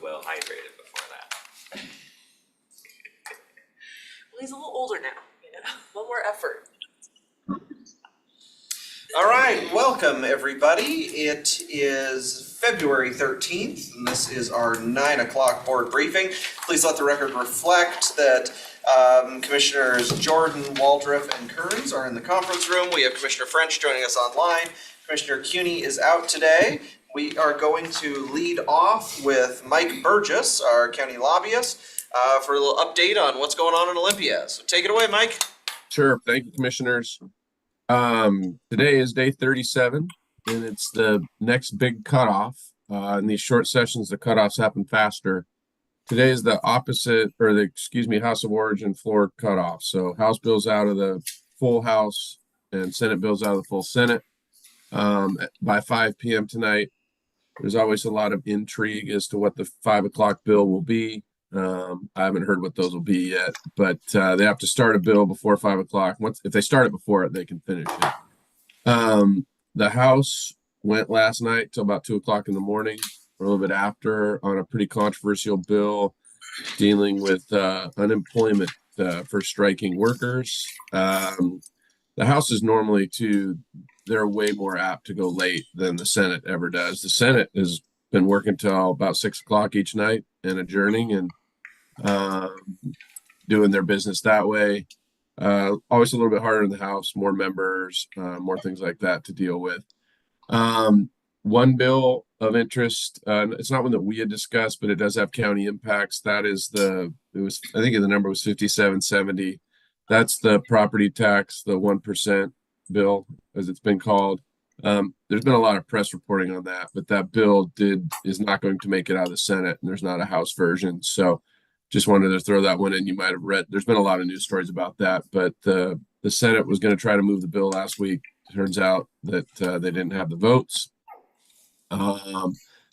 well hydrated before that. Well, he's a little older now, a little more effort. All right, welcome everybody. It is February 13th, and this is our 9 o'clock board briefing. Please let the record reflect that Commissioners Jordan, Waldrop, and Kearns are in the conference room. We have Commissioner French joining us online. Commissioner Cuney is out today. We are going to lead off with Mike Burgess, our county lobbyist, for a little update on what's going on in Olympia. So take it away, Mike. Sure. Thank you, commissioners. Today is day 37, and it's the next big cutoff. In these short sessions, the cutoffs happen faster. Today is the opposite, or the House of Origin floor cutoff. So House bills out of the full House and Senate bills out of the full Senate by 5 p.m. tonight. There's always a lot of intrigue as to what the 5 o'clock bill will be. I haven't heard what those will be yet, but they have to start a bill before 5 o'clock. If they start it before it, they can finish it. The House went last night till about 2 o'clock in the morning, or a little bit after, on a pretty controversial bill dealing with unemployment for striking workers. The House is normally they're way more apt to go late than the Senate ever does. The Senate has been working till about 6 o'clock each night and adjourning and doing their business that way. Always a little bit harder in the House, more members, more things like that to deal with. One bill of interest, it's not one that we had discussed, but it does have county impacts. That is I think the number was 5770. That's the property tax, the 1% bill, as it's been called. There's been a lot of press reporting on that, but that bill is not going to make it out of the Senate, and there's not a House version. So just wanted to throw that one in. You might have read, there's been a lot of news stories about that, but the Senate was going to try to move the bill last week. Turns out that they didn't have the votes.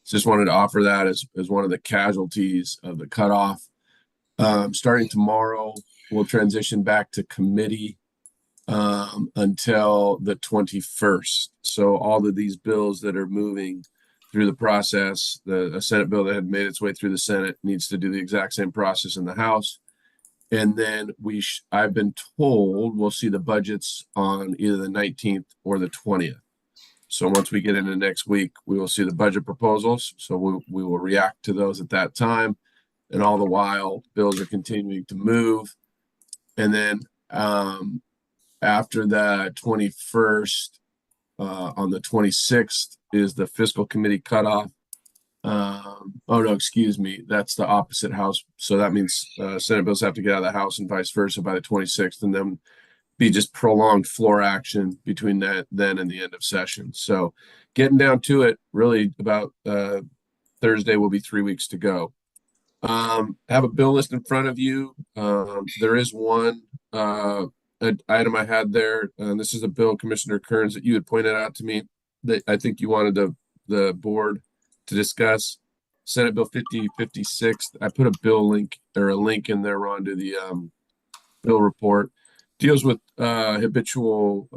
Just wanted to offer that as one of the casualties of the cutoff. Starting tomorrow, we'll transition back to committee until the 21st. So all of these bills that are moving through the process, a Senate bill that had made its way through the Senate needs to do the exact same process in the House. And then I've been told we'll see the budgets on either the 19th or the 20th. So once we get into next week, we will see the budget proposals. So we will react to those at that time. And all the while, bills are continuing to move. And then after the 21st, on the 26th is the fiscal committee cutoff. That's the opposite House. So that means Senate bills have to get out of the House and vice versa by the 26th, and then be just prolonged floor action between then and the end of session. So getting down to it, really about Thursday will be 3 weeks to go. Have a bill list in front of you. There is one item I had there, and this is a bill, Commissioner Kearns, that you had pointed out to me that I think you wanted the board to discuss. Senate Bill 5056. I put a link in there, Ron, to the bill report. Deals with habitual.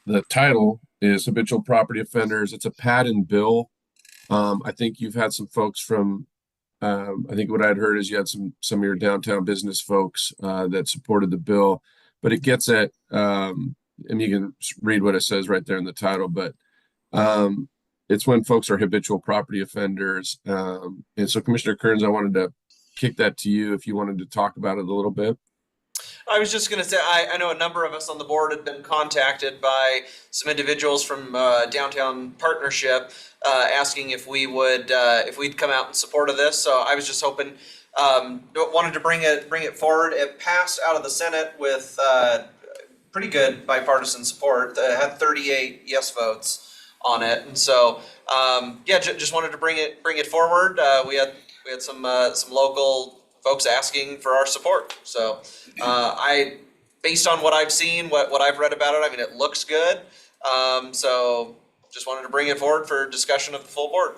The title is habitual property offenders. It's a pad-in bill. I think you've had some folks from. I think what I'd heard is you had some of your downtown business folks that supported the bill, but it gets at, and you can read what it says right there in the title, but it's when folks are habitual property offenders. And so Commissioner Kearns, I wanted to kick that to you if you wanted to talk about it a little bit. I was just going to say, I know a number of us on the board had been contacted by some individuals from Downtown Partnership asking if we'd come out in support of this. So I was just hoping, wanted to bring it forward. It passed out of the Senate with pretty good bipartisan support. It had 38 yes votes on it, and so just wanted to bring it forward. We had some local folks asking for our support. So based on what I've seen, what I've read about it, I mean, it looks good. So just wanted to bring it forward for discussion of the full board.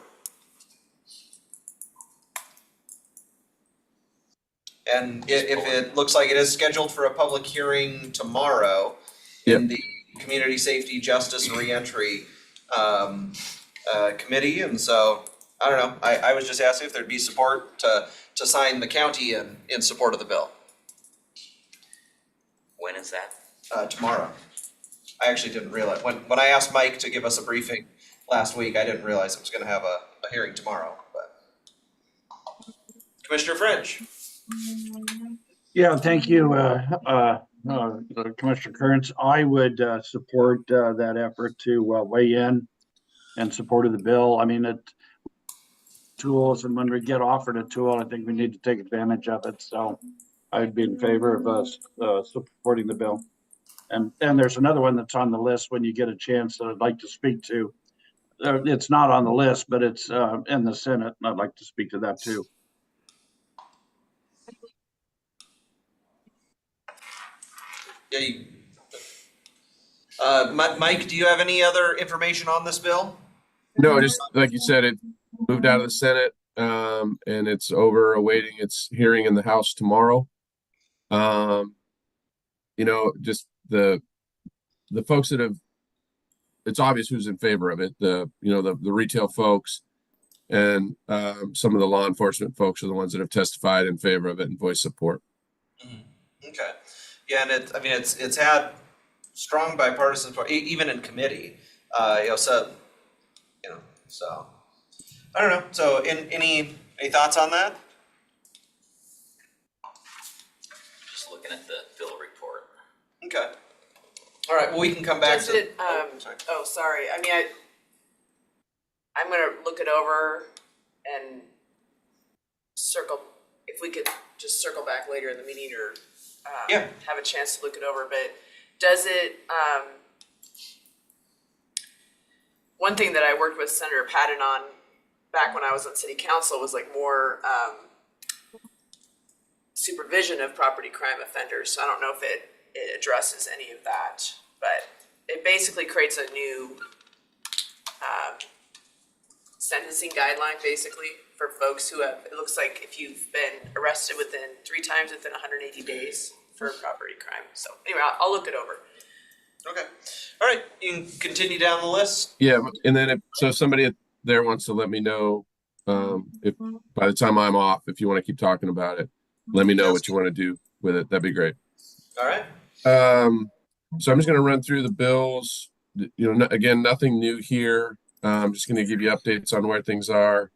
And if it looks like it is scheduled for a public hearing tomorrow in the Community Safety, Justice, and Reentry Committee. And so I don't know. I was just asking if there'd be support to sign the county in support of the bill, When is that? tomorrow. I actually didn't realize, when I asked Mike to give us a briefing last week, I didn't realize it was gonna have a hearing tomorrow, but. Commissioner French? Yeah, thank you, Commissioner Kearns. I would support that effort to weigh in support of the bill. I mean, tools, and when we get offered a tool, I think we need to take advantage of it. So I'd be in favor of us supporting the bill. And there's another one that's on the list when you get a chance that I'd like to speak to. It's not on the list, but it's in the Senate, and I'd like to speak to that too. Yeah, Mike, do you have any other information on this bill? No, just like you said, it moved out of the Senate, and it's over awaiting its hearing in the House tomorrow. Just the folks that have, it's obvious who's in favor of it. The retail folks and some of the law enforcement folks are the ones that have testified in favor of it and voiced support. Okay. Yeah, and it's had strong bipartisan support, even in committee. So I don't know. So, any thoughts on that? Just looking at the bill report. Okay. All right. Well, we can come back Does to. it, Sorry. oh, sorry, I mean, I'm gonna look it over and if we could just circle back later in the meeting or Yeah. have a chance to look it over, but does it, one thing that I worked with Senator Patton on back when I was on city council was like more supervision of property crime offenders. So I don't know if it addresses any of that, but it basically creates a new sentencing guideline basically for folks who have, it looks like if you've been arrested 3 times within 180 days for property crime. So anyway, I'll look it over. Okay. All right. You can continue down the list. Yeah, and then if somebody there wants to let me know, if by the time I'm off, if you want to keep talking about it, let me know what you want to do with it. That'd be great. All right. So I'm just going to run through the bills. Again, nothing new here. I'm just going to give you updates on where things are.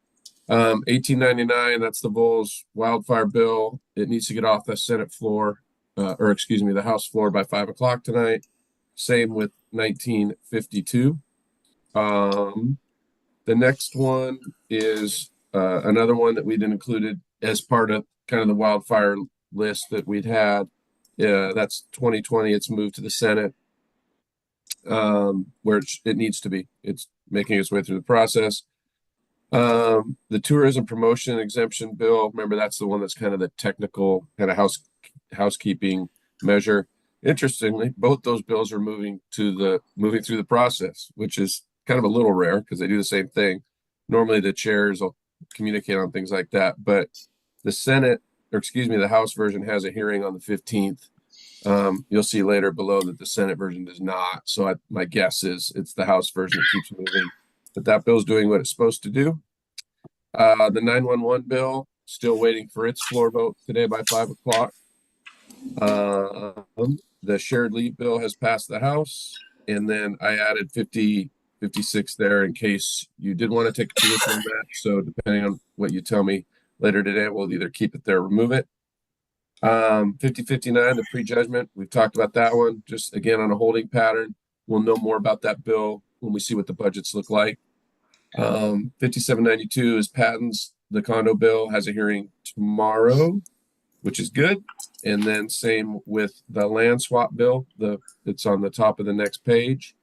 1899, that's the Bulls wildfire bill. It needs to get off the Senate floor, the House floor by 5 o'clock tonight. Same with 1952. The next one is another one that we'd included as part of kind of the wildfire list that we'd had. That's 2020. It's moved to the Senate, where it needs to be. It's making its way through the process. The tourism promotion exemption bill. Remember, that's the one that's kind of the technical kind of housekeeping measure. Interestingly, both those bills are moving through the process, which is kind of a little rare because they do the same thing. Normally the chairs will communicate on things like that, but the House version has a hearing on the 15th. You'll see later below that the Senate version does not. So my guess is it's the House version that keeps moving, but that bill's doing what it's supposed to do. The 911 bill, still waiting for its floor vote today by 5 o'clock. The shared leave bill has passed the House, and then I added 56 there in case you did want to take a position on that. So depending on what you tell me later today, we'll either keep it there or remove it. 5059, the prejudgment, we've talked about that one, just again on a holding pattern. We'll know more about that bill when we see what the budgets look like. 5792 is patents. The condo bill has a hearing tomorrow, which is good. And then same with the land swap bill. It's on the top of the next page.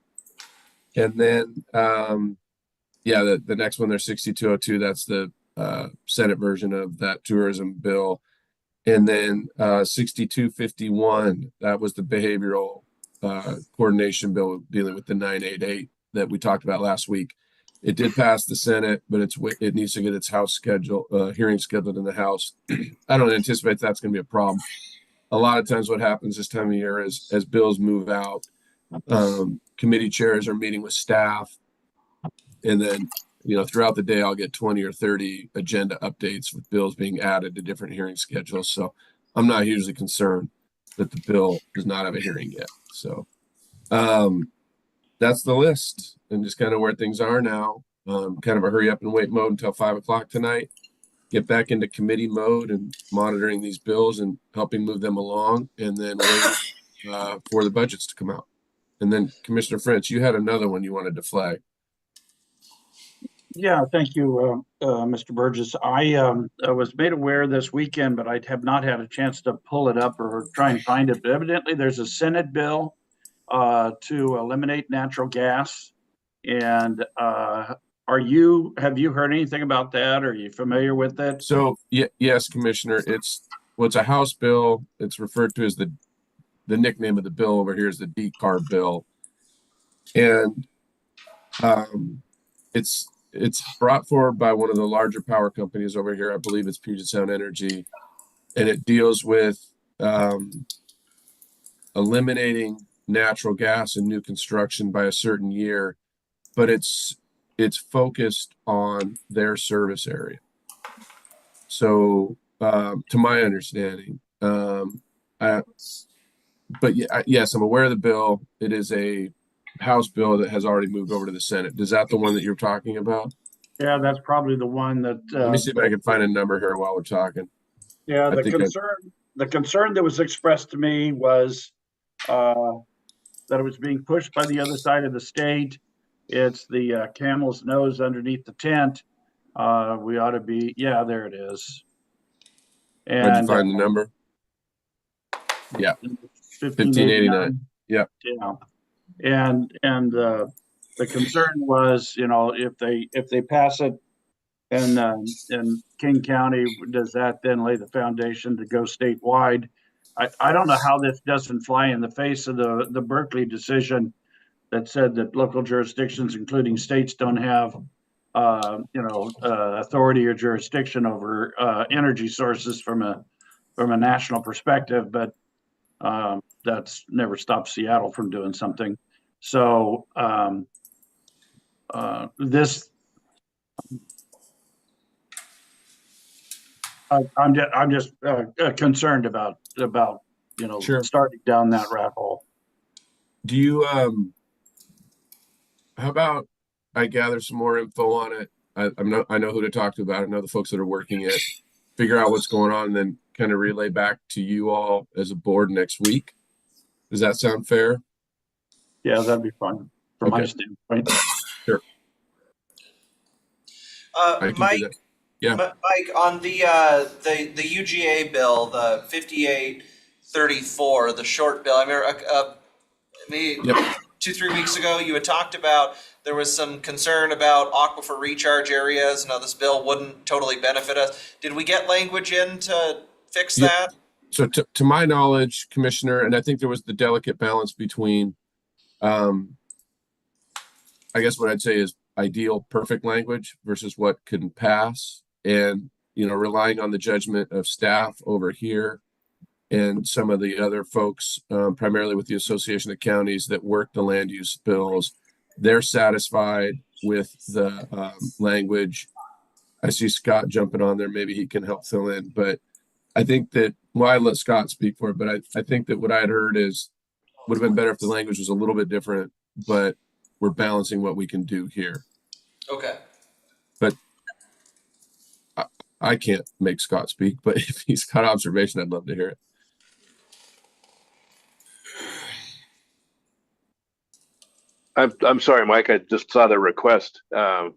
And then, the next one, there's 6202. That's the Senate version of that tourism bill. And then 6251, that was the behavioral coordination bill dealing with the 988 that we talked about last week. It did pass the Senate, but it needs to get its House hearing scheduled in the House. I don't anticipate that's going to be a problem. A lot of times what happens this time of year is as bills move out, committee chairs are meeting with staff, and then throughout the day, I'll get 20 or 30 agenda updates with bills being added to different hearing schedules. So I'm not hugely concerned that the bill does not have a hearing yet. So that's the list and just kind of where things are now. Kind of a hurry up and wait mode until 5 o'clock tonight. Get back into committee mode and monitoring these bills and helping move them along, and then wait for the budgets to come out. And then Commissioner French, you had another one you wanted to flag. Yeah, thank you, Mr. Burgess. I was made aware this weekend, but I have not had a chance to pull it up or try and find it. But evidently, there's a Senate bill to eliminate natural gas. And have you heard anything about that? Are you familiar with it? So yes, Commissioner, it's a House bill. It's referred to as the nickname of the bill over here is the decarb bill. And it's brought forward by one of the larger power companies over here. I believe it's Puget Sound Energy. And it deals with eliminating natural gas in new construction by a certain year, but it's focused on their service area. So to my understanding, yes, I'm aware of the bill. It is a House bill that has already moved over to the Senate. Is that the one that you're talking about? Yeah, that's probably the one that. Let me see if I can find a number here while we're talking. Yeah, the concern that was expressed to me was that it was being pushed by the other side of the state. It's the camel's nose underneath the tent. We ought to be, yeah, there it is. Did you find the number? Yeah, 1589. Yeah. Yeah. And the concern was, if they pass it in King County, does that then lay the foundation to go statewide? I don't know how this doesn't fly in the face of the Berkeley decision that said that local jurisdictions, including states, don't have authority or jurisdiction over energy sources from a national perspective, but that's never stopped Seattle from doing something. So this, I'm just concerned about Sure. starting down that rat hole. Do you how about I gather some more info on it? I know who to talk to about it. I know the folks that are working it. Figure out what's going on, and then kind of relay back to you all as a board next week. Does that sound fair? Yeah, that'd be fun from my Okay. standpoint. Sure. I can do Mike, that. Yeah. Mike, on the UGA bill, the 5834, the short bill. I remember maybe Yep. 2-3 weeks ago, you had talked about there was some concern about aquifer recharge areas. Now, this bill wouldn't totally benefit us. Did we get language in to fix Yeah. that? So to my knowledge, Commissioner, and I think there was the delicate balance between, I guess what I'd say is ideal, perfect language versus what couldn't pass, and relying on the judgment of staff over here and some of the other folks, primarily with the Association of Counties that work the land use bills. They're satisfied with the language. I see Scott jumping on there. Maybe he can help fill in, but I think that, well, I let Scott speak for it, but I think that what I had heard is would have been better if the language was a little bit different, but we're balancing what we can do here. Okay. But I can't make Scott speak, but if he's got observation, I'd love to hear it. I'm sorry, Mike. I just saw the request. So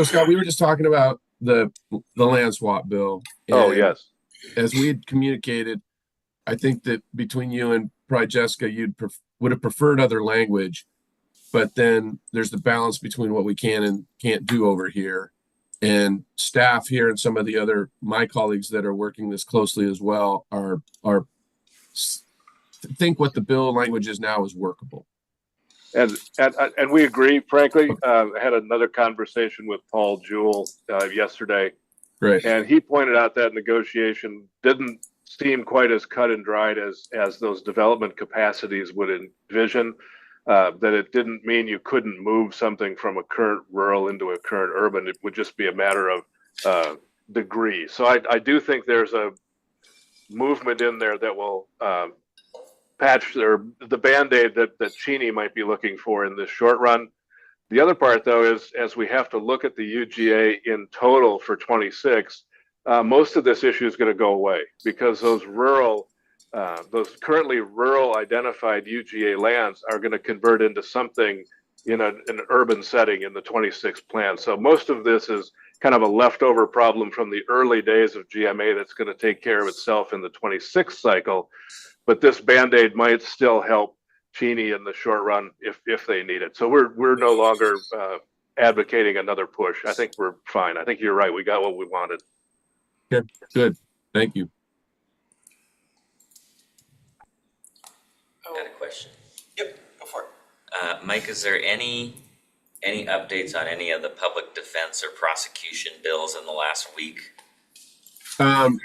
Scott, we were just talking about the land swap bill. Oh, and yes. As we had communicated, I think that between you and probably Jessica, would have preferred other language, but then there's the balance between what we can and can't do over here. And staff here and some of the other, my colleagues that are working this closely as well are think what the bill language is now is workable. And we agree, frankly. I had another conversation with Paul Jewell yesterday, Right. and he pointed out that negotiation didn't seem quite as cut and dried as those development capacities would envision. that it didn't mean you couldn't move something from a current rural into a current urban. It would just be a matter of degree. So I do think there's a movement in there that will patch or the Band-Aid that Cheney might be looking for in this short run. The other part, though, is as we have to look at the UGA in total for 26, most of this issue is going to go away because those currently rural identified UGA lands are going to convert into something in an urban setting in the 26 plan. So most of this is kind of a leftover problem from the early days of GMA that's going to take care of itself in the 26 cycle. But this Band-Aid might still help Cheney in the short run if they need it. So we're no longer advocating another push. I think we're fine. I think you're right. We got what we wanted. Good. Thank you. Got a question. Yep, go for it. Mike, is there any updates on any of the public defense or prosecution bills in the last week?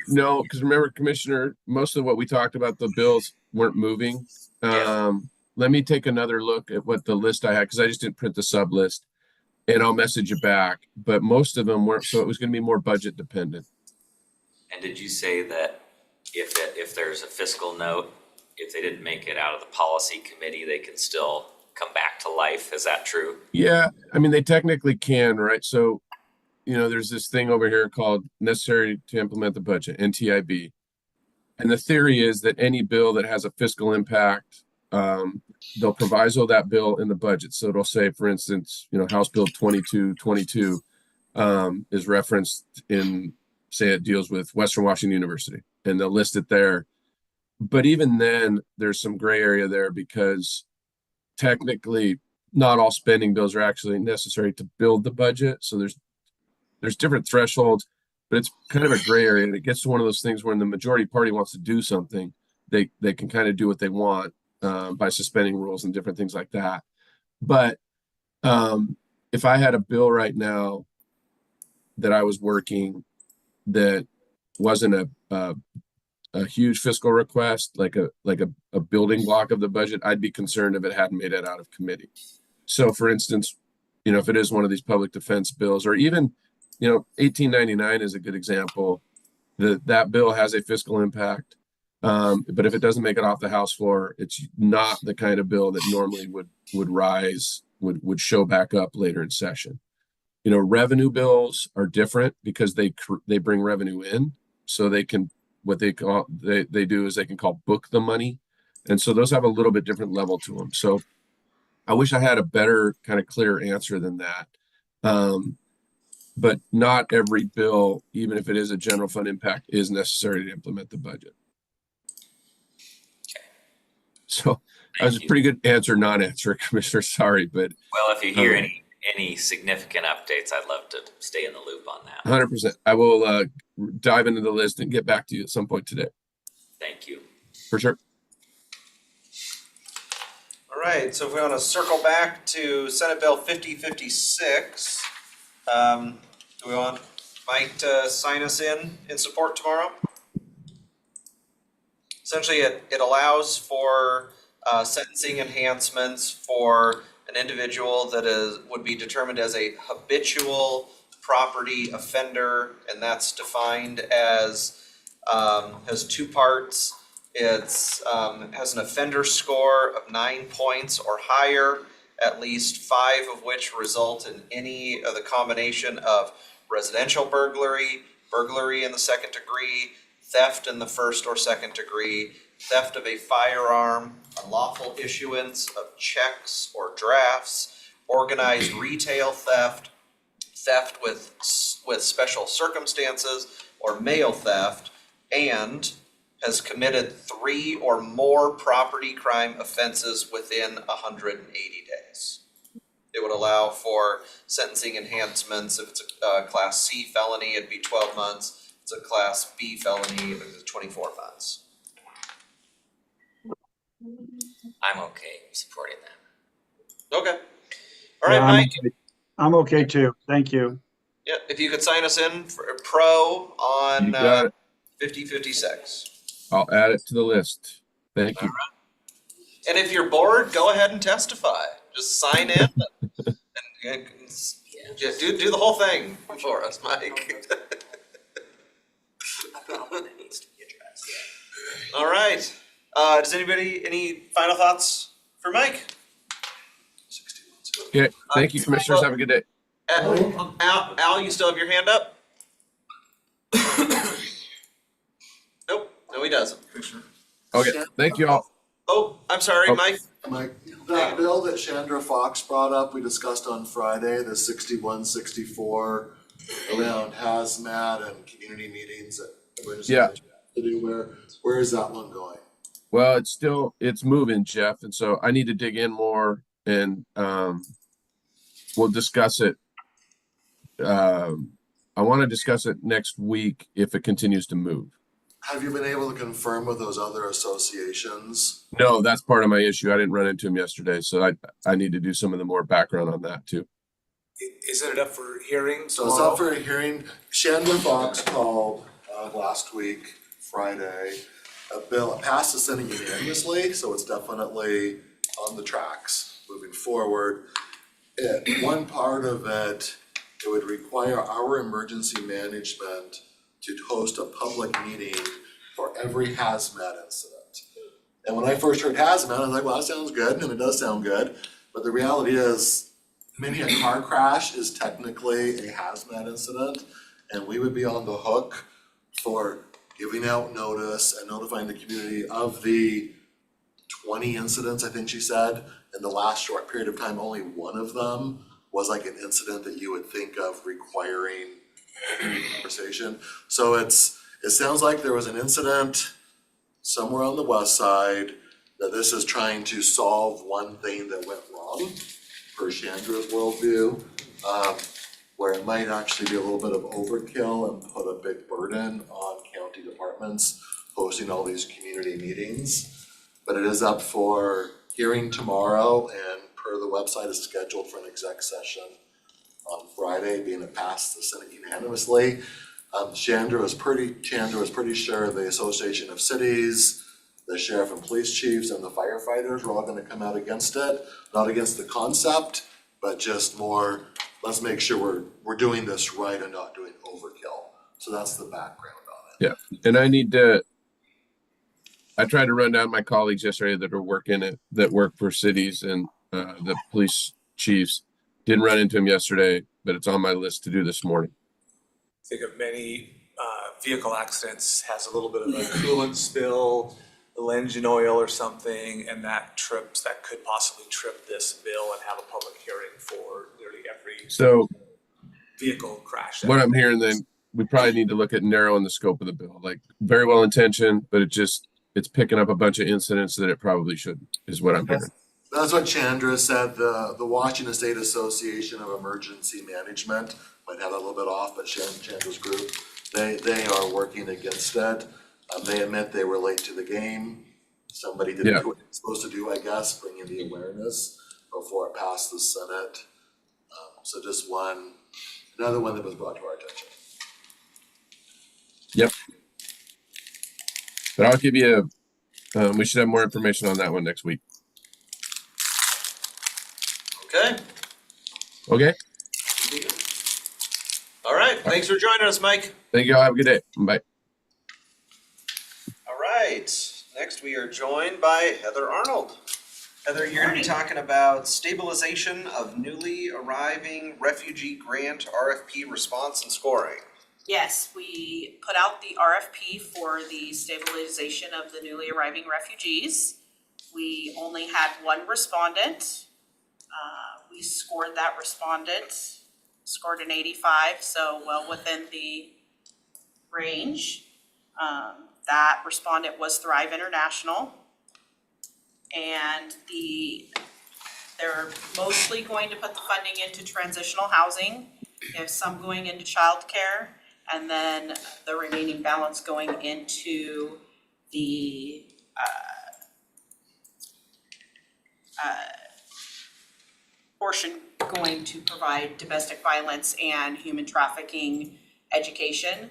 No, because remember, Commissioner, most of what we talked about, the bills weren't moving. Yeah. Let me take another look at what the list I had, because I just didn't print the sub list, and I'll message you back. But most of them weren't, so it was going to be more budget dependent. And did you say that if there's a fiscal note, if they didn't make it out of the policy committee, they can still come back to life? Is that true? Yeah, I mean, they technically can, right? So, there's this thing over here called Necessary to Implement the Budget, NTIB. And the theory is that any bill that has a fiscal impact, they'll proviso that bill in the budget. So it'll say, for instance, House Bill 2222 is referenced in, say it deals with Western Washington University, and they'll list it there. But even then, there's some gray area there because technically not all spending bills are actually necessary to build the budget. So there's different thresholds, but it's kind of a gray area. And it gets to one of those things when the majority party wants to do something, they can kind of do what they want by suspending rules and different things like that. But if I had a bill right now that I was working that wasn't a huge fiscal request, like a building block of the budget, I'd be concerned if it hadn't made it out of committee. So for instance, if it is one of these public defense bills, or even 1899 is a good example. That bill has a fiscal impact, but if it doesn't make it off the House floor, it's not the kind of bill that normally would show back up later in session. Revenue bills are different because they bring revenue in, so they can they do is they can call book the money, and so those have a little bit different level to them. So I wish I had a better kind of clear answer than that. But not every bill, even if it is a general fund impact, is necessary to implement the budget. Okay. So that was a pretty good answer, non-answer, Commissioner. Sorry, but Well, if you hear any significant updates, I'd love to stay in the loop on that. 100%. I will dive into the list and get back to you at some point today. Thank you. For sure. All right, so if we want to circle back to Senate Bill 5056, do we want Mike to sign us in support tomorrow? Essentially, it allows for sentencing enhancements for an individual that would be determined as a habitual property offender, and that's defined as has two parts. It's has an offender score of 9 points or higher, at least 5 of which result in any of the combination of residential burglary, burglary in the second degree, theft in the first or second degree, theft of a firearm, unlawful issuance of checks or drafts, organized retail theft, theft with special circumstances, or mail theft, and has committed 3 or more property crime offenses within 180 days. It would allow for sentencing enhancements. If it's a Class C felony, it'd be 12 months. If it's a Class B felony, it's 24 months. I'm okay supporting that. Okay. All right, Yeah, Mike. I'm okay too. Thank you. Yeah, if you could sign us in for a pro on You got it. 5056. I'll add it to the list. Thank you. And if you're bored, go ahead and testify. Just sign in and just do the whole thing for us, Mike. A problem that needs to be addressed. All right. Does anybody, any final thoughts for Mike? 60 months ago. Okay, thank you, commissioners. Have a good day. Al, you still have your hand up? Nope, no he doesn't. Okay, thank you all. Oh, I'm sorry, Oh. Mike. Mike, that bill that Chandra Fox brought up, we discussed on Friday, the 6164 around hazmat and community meetings that emergency Yeah. management have to do, where is that one going? Well, it's moving, Jeff, and so I need to dig in more and we'll discuss it. I want to discuss it next week if it continues to move. Have you been able to confirm with those other associations? No, that's part of my issue. I didn't run into him yesterday, so I need to do some of the more background on that too. Isn't it up for hearing So it's up for a hearing. Chandler Fox called last week, Friday. A bill, it passed the Senate unanimously, so it's definitely on the tracks moving forward. One part of it, it would require our emergency management to host a public meeting for every hazmat incident. And when I first heard hazmat, I was like, well, that sounds good, and it does sound good. But the reality is, maybe a car crash is technically a hazmat incident, and we would be on the hook for giving out notice and notifying the community of the 20 incidents, I think she said. In the last short period of time, only one of them was like an incident that you would think of requiring conversation. So it sounds like there was an incident somewhere on the west side that this is trying to solve one thing that went wrong, per Chandra's worldview, where it might actually be a little bit of overkill and put a big burden on county departments hosting all these community meetings. But it is up for hearing tomorrow, and per the website is scheduled for an exec session on Friday, being it passed the Senate unanimously. Chandra was pretty sure the Association of Cities, the sheriff and police chiefs, and the firefighters were all gonna come out against it, not against the concept, but just more, let's make sure we're doing this right and not doing overkill. So that's the background on it. Yeah, and I tried to run down my colleagues yesterday that are that work for cities and the police chiefs. Didn't run into him yesterday, but it's on my list to do this morning. Think of many vehicle accidents has a little bit of a coolant spill, the engine oil or something, and that could possibly trip this bill and have a public hearing for nearly every So vehicle crash. what I'm hearing then, we probably need to look at narrowing the scope of the bill. Like, very well intentioned, but it's picking up a bunch of incidents that it probably shouldn't, is what I'm hearing. That's what Chandra said, the Washington State Association of Emergency Management might have that a little bit off, but Chandra's group, they are working against it. They admit they were late to the game. Somebody didn't do what they're supposed to do, I guess, bring in the awareness before it passed the Senate. So just another one that was brought to our attention. Yep. But I'll give you we should have more information on that one next week. Okay. Okay, All right. Thanks for joining us, Mike. thank you all. Have a good day. Bye. All right. Next, we are joined by Heather Arnold. Heather, you're going to be talking about stabilization of newly arriving refugee grant RFP response and scoring. Yes, we put out the RFP for the stabilization of the newly arriving refugees. We only had one respondent. We scored that respondent, scored an 85, so well within the range. That respondent was Thrive International. And they're mostly going to put the funding into transitional housing. We have some going into childcare, and then the remaining balance going into the portion going to provide domestic violence and human trafficking education.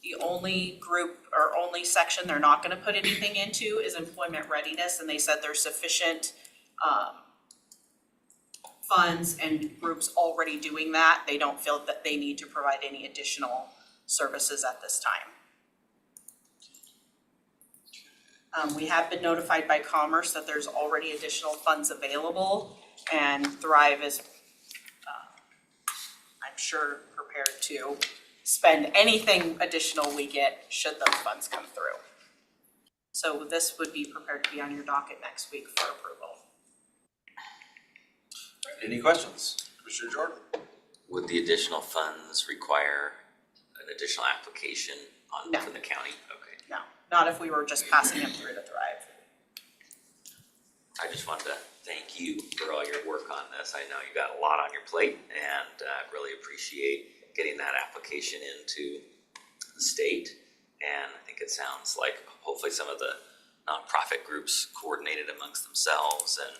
The only group or our only section they're not gonna put anything into is employment readiness, and they said there's sufficient funds and groups already doing that. They don't feel that they need to provide any additional services at this time. We have been notified by Commerce that there's already additional funds available, and Thrive is, I'm sure, prepared to spend anything additional we get should those funds come through. So this would be prepared to be on your docket next week for approval. Any questions? Commissioner Jordan? Would the additional funds require an additional application No. from the county? Okay. No, not if we were just passing them through to Thrive. I just wanted to thank you for all your work on this. I know you got a lot on your plate, and really appreciate getting that application into the state. And I think it sounds like hopefully some of the nonprofit groups coordinated amongst themselves, and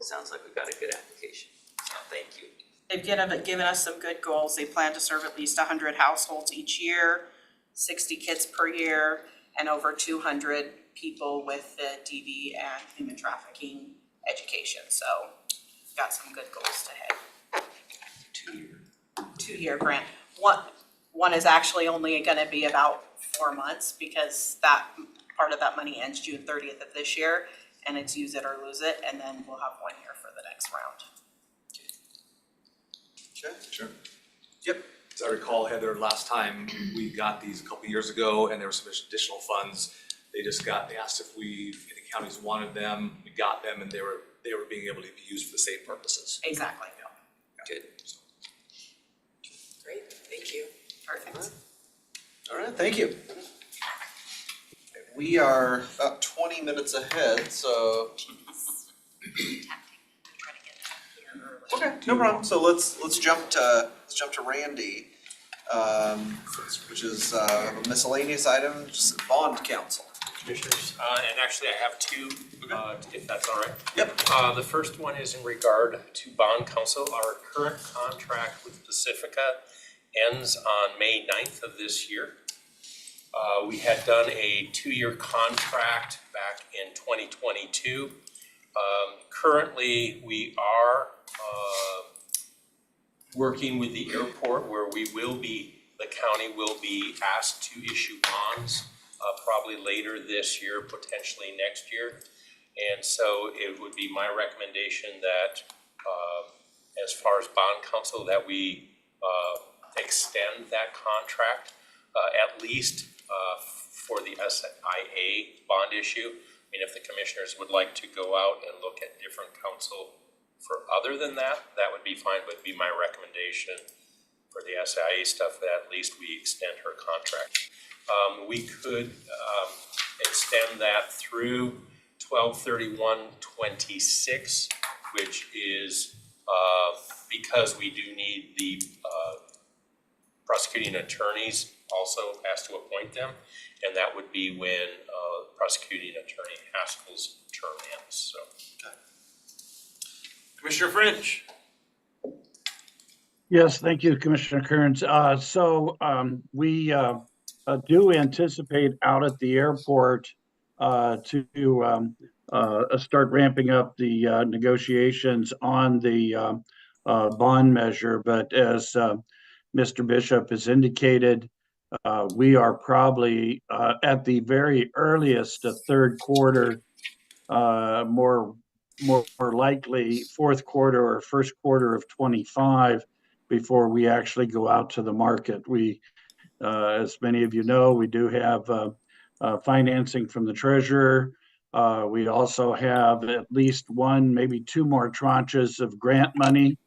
sounds like we've got a good application. So thank you. They've given us some good goals. They plan to serve at least 100 households each year, 60 kids per year, and over 200 people with the DV and human trafficking education. So we've got some good goals to hit. 2-year grant. One is actually only gonna be about 4 months, because that part of that money ends June 30th of this year, and it's use it or lose it, and then we'll have 1 year for the next round. Okay. Sure. Yep. As I recall, Heather, last time we got these a couple years ago, and there were some additional funds. They asked if any counties wanted them, we got them, and they were being able to be used for the same purposes. Exactly. Good. Great, thank you. Perfect. All right, thank you. We are about 20 minutes ahead, so. Okay, no problem. So let's jump to Randy, which is a miscellaneous item, just bond council. Commissioners, and actually I have two, if that's all right. Yep. The first one is in regard to bond counsel. Our current contract with Pacifica ends on May 9th of this year. We had done a 2-year contract back in 2022. Currently, we are working with the airport where the county will be asked to issue bonds probably later this year, potentially next year. And so it would be my recommendation that as far as bond counsel, that we extend that contract at least for the SIA bond issue. I mean, if the commissioners would like to go out and look at different counsel for other than that, that would be fine, but it'd be my recommendation for the SIA stuff that at least we extend her contract. We could extend that through 12/31/26, which is because we do need the prosecuting attorneys also has to appoint them, and that would be when prosecuting attorney Haskell's term ends. So. Commissioner Fringe. Yes, thank you, Commissioner Kearns. We do anticipate out at the airport to start ramping up the negotiations on the bond measure. But as Mr. Bishop has indicated, we are probably at the very earliest a third quarter, more likely fourth quarter or first quarter of 25 before we actually go out to the market. We, as many of you know, we do have financing from the treasurer. We also have at least one, maybe two more tranches of grant money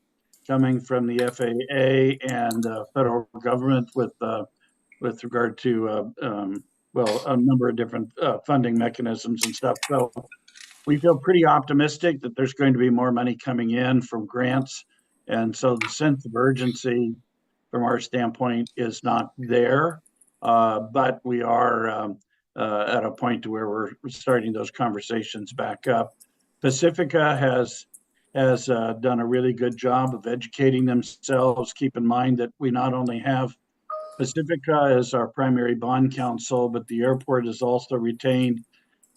coming from the FAA and federal government with regard to a number of different funding mechanisms and stuff. So we feel pretty optimistic that there's going to be more money coming in from grants. And so the sense of urgency from our standpoint is not there, but we are at a point to where we're starting those conversations back up. Pacifica has done a really good job of educating themselves. Keep in mind that we not only have Pacifica is our primary bond counsel, but the airport has also retained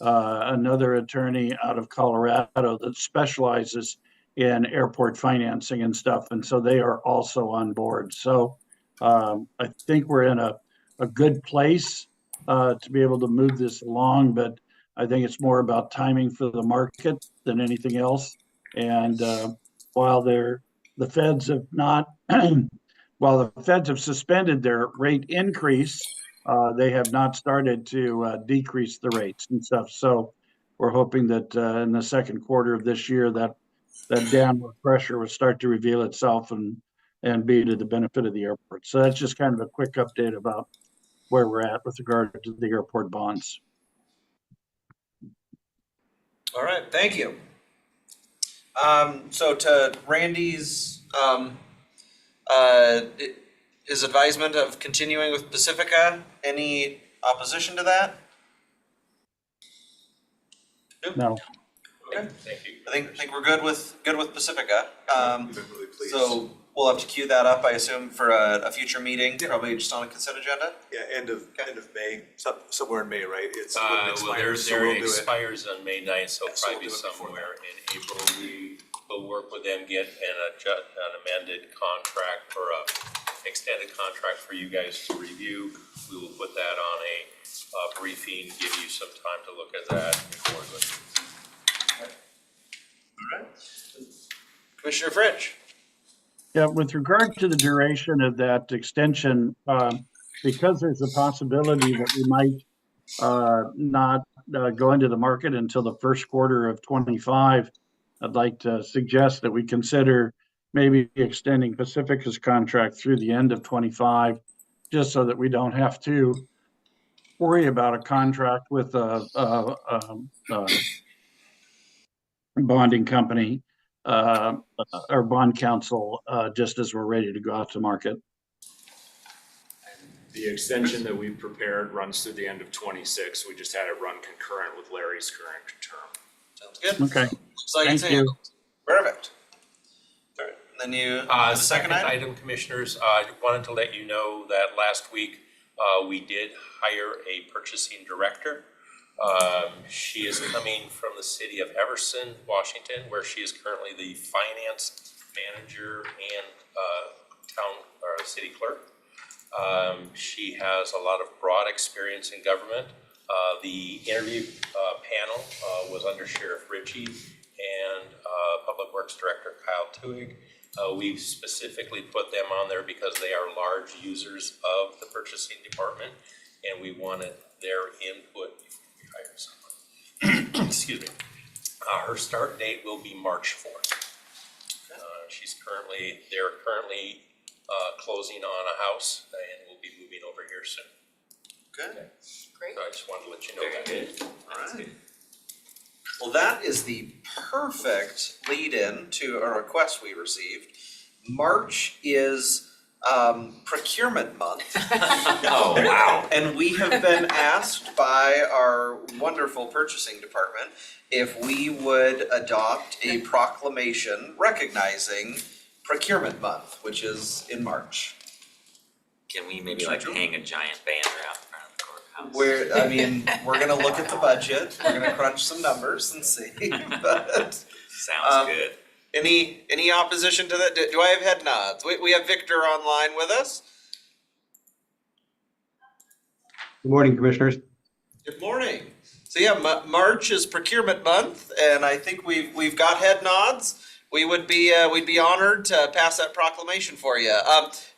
another attorney out of Colorado that specializes in airport financing and stuff, and so they are also on board. So I think we're in a good place to be able to move this along, but I think it's more about timing for the market than anything else. And while the feds have not, while the feds have suspended their rate increase, they have not started to decrease the rates and stuff. So we're hoping that in the second quarter of this year, that downward pressure will start to reveal itself and be to the benefit of the airport. So that's just kind of a quick update about where we're at with regard to the airport bonds. All right, thank you. So to Randy's, his advisement of continuing with Pacifica, any opposition to that? Nope. No. Okay. Thank you. I think we're good with Pacifica. We've been really pleased. So we'll have to queue that up, I assume, for a future meeting, probably just on a consent agenda. Yeah, end of May, somewhere in May, right? It's when it Well, expires, so their we'll do it. expires on May 9th, so Yeah, so probably we'll do it before somewhere in April. We will work with them, get an amended contract or a extended contract for you guys to review. We will put that on a briefing, give you some time to look at that before the. Commissioner Fritsch. Yeah, with regard to the duration of that extension, because there's a possibility that we might not go into the market until the first quarter of 25, I'd like to suggest that we consider maybe extending Pacifica's contract through the end of 25, just so that we don't have to worry about a contract with a bonding company or bond counsel, just as we're ready to go out to market. The extension that we've prepared runs through the end of 26. We just had it run concurrent with Larry's current term. Sounds good. Okay. So Thank you. Perfect. All right, and then you, the second item? Commissioners, I wanted to let you know that last week, we did hire a purchasing director. She is coming from the city of Everson, Washington, where she is currently the finance manager and town or city clerk. She has a lot of broad experience in government. The interview panel was under Sheriff Ritchie and Public Works Director Kyle Tuig. We've specifically put them on there because they are large users of the purchasing department, and we wanted their input before we hire someone. Excuse me. Her start date will be March 4th. They're currently closing on a house, and we'll be moving over here soon. Good. Great. So I just wanted to let you know that. All right. Well, that is the perfect lead-in to a request we received. March is procurement month. Oh, wow. And we have been asked by our wonderful purchasing department if we would adopt a proclamation recognizing procurement month, which is in March. Can we maybe like hang a giant banner out in front of the courthouse? We're gonna look at the budget, we're gonna crunch some numbers and see, but. Sounds good. Any opposition to that? Do I have head nods? We have Victor online with us. Good morning, Commissioners. Good morning. So yeah, March is procurement month, and I think we've got head nods. We'd be honored to pass that proclamation for you.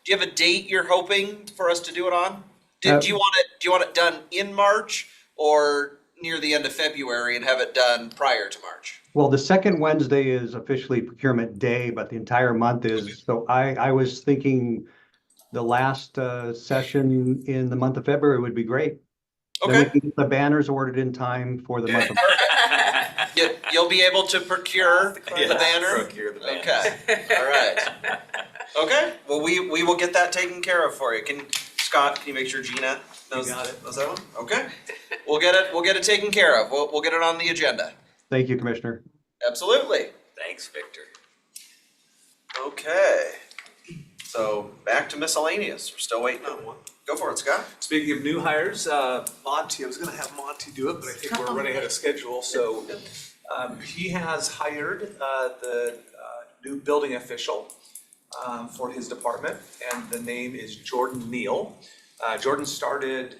Do you have a date you're hoping for us to do it on? Do you want it done in March or near the end of February and have it done prior to March? Well, the second Wednesday is officially procurement day, but the entire month is, so I was thinking the last session in the month of February would be great. Then we Okay. can get the banners ordered in time for the month of You'll be able to procure the banner? Procure the banner. Okay, all right. Okay, well, we will get that taken care of for you. Scott, can you make sure Gina knows that one? Okay, we'll get it taken care of. We'll get it on the agenda. Thank you, Commissioner. Absolutely. Thanks, Victor. Okay, so back to miscellaneous. We're still waiting on one. Go for it, Scott. Speaking of new hires, Monty, I was gonna have Monty do it, but I think we're running ahead of schedule, so he has hired the new building official for his department, and the name is Jordan Neal. Jordan started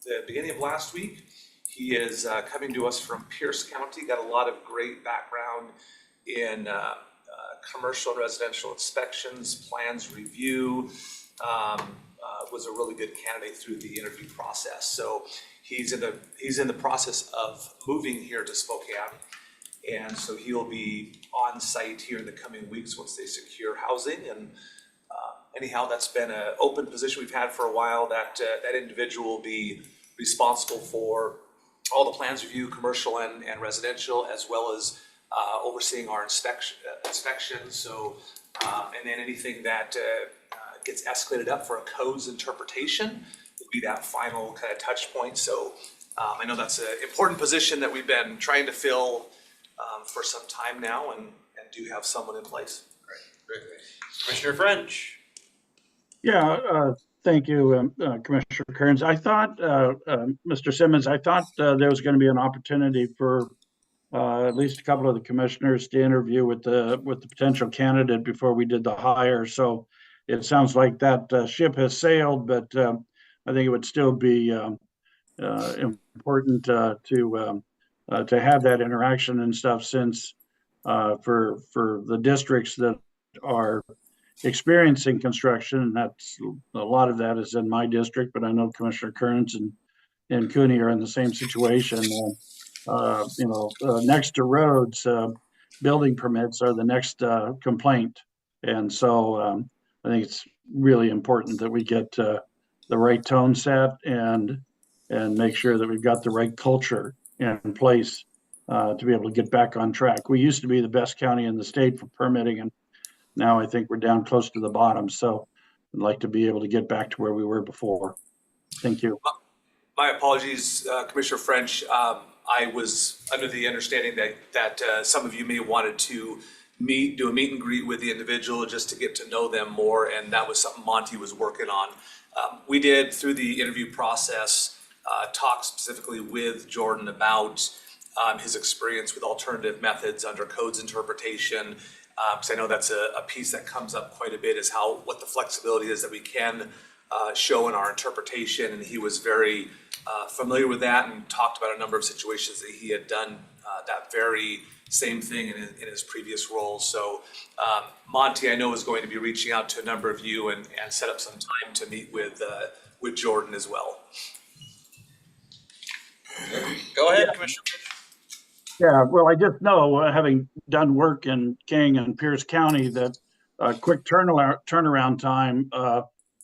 the beginning of last week. He is coming to us from Pierce County, got a lot of great background in commercial and residential inspections, plans review, was a really good candidate through the interview process. So he's in the process of moving here to Spokane. And so he'll be on site here in the coming weeks once they secure housing. And anyhow, that's been an open position we've had for a while. That individual will be responsible for all the plans review, commercial and residential, as well as overseeing our inspections. So, and then anything that gets escalated up for a codes interpretation will be that final kind of touch point. So I know that's an important position that we've been trying to fill for some time now, and do have someone in place. Great. Commissioner French. Yeah, thank you, Commissioner Kearns. I thought, Mr. Simmons, I thought there was going to be an opportunity for at least a couple of the commissioners to interview with the potential candidate before we did the hire. So it sounds like that ship has sailed, but I think it would still be important to have that interaction and stuff, since for the districts that are experiencing construction, and that's a lot of that is in my district, but I know Commissioner Kearns and Cooney are in the same situation. Next to roads, building permits are the next complaint. And so I think it's really important that we get the right tone set and make sure that we've got the right culture in place to be able to get back on track. We used to be the best county in the state for permitting, and now I think we're down close to the bottom. So I'd like to be able to get back to where we were before. Thank you. My apologies, Commissioner French. I was under the understanding that some of you may have wanted to do a meet and greet with the individual just to get to know them more, and that was something Monty was working on. We did, through the interview process, talk specifically with Jordan about his experience with alternative methods under codes interpretation, because I know that's a piece that comes up quite a bit, is what the flexibility is that we can show in our interpretation, and he was very familiar with that and talked about a number of situations that he had done that very same thing in his previous role. So Monty, I know, is going to be reaching out to a number of you and set up some time to meet with Jordan as well. Go ahead, Commissioner. Yeah, well, I just know, having done work in King and Pierce County, that quick turnaround time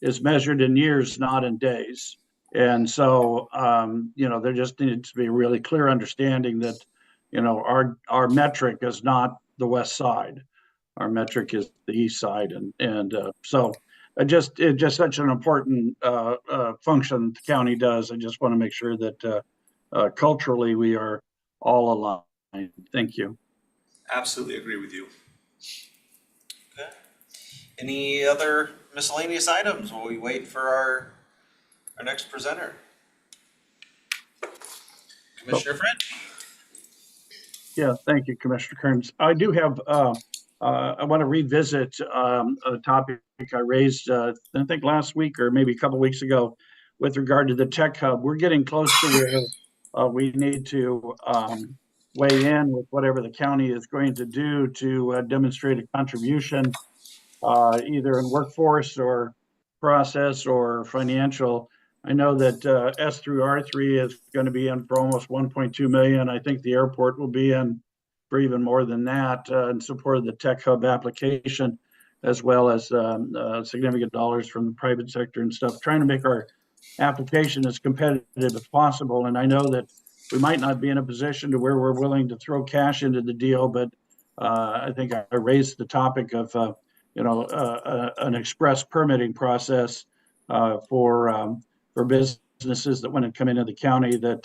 is measured in years, not in days. And so, there just needs to be a really clear understanding that, our metric is not the west side. Our metric is the east side. And so it's just such an important function the county does. I just want to make sure that culturally we are all aligned. Thank you. Absolutely agree with you. Okay. Any other miscellaneous items while we wait for our next presenter? Commissioner French. Yeah, thank you, Commissioner Kearns. I do have, I want to revisit a topic I raised, I think last week or maybe a couple of weeks ago, with regard to the tech hub. We're getting close to where we need to weigh in with whatever the county is going to do to demonstrate a contribution, either in workforce or process or financial. I know that S through R3 is going to be in for almost 1.2 million. I think the airport will be in for even more than that in support of the tech hub application, as well as significant dollars from the private sector and stuff, trying to make our application as competitive as possible. And I know that we might not be in a position to where we're willing to throw cash into the deal, but I think I raised the topic of an express permitting process for businesses that want to come into the county, that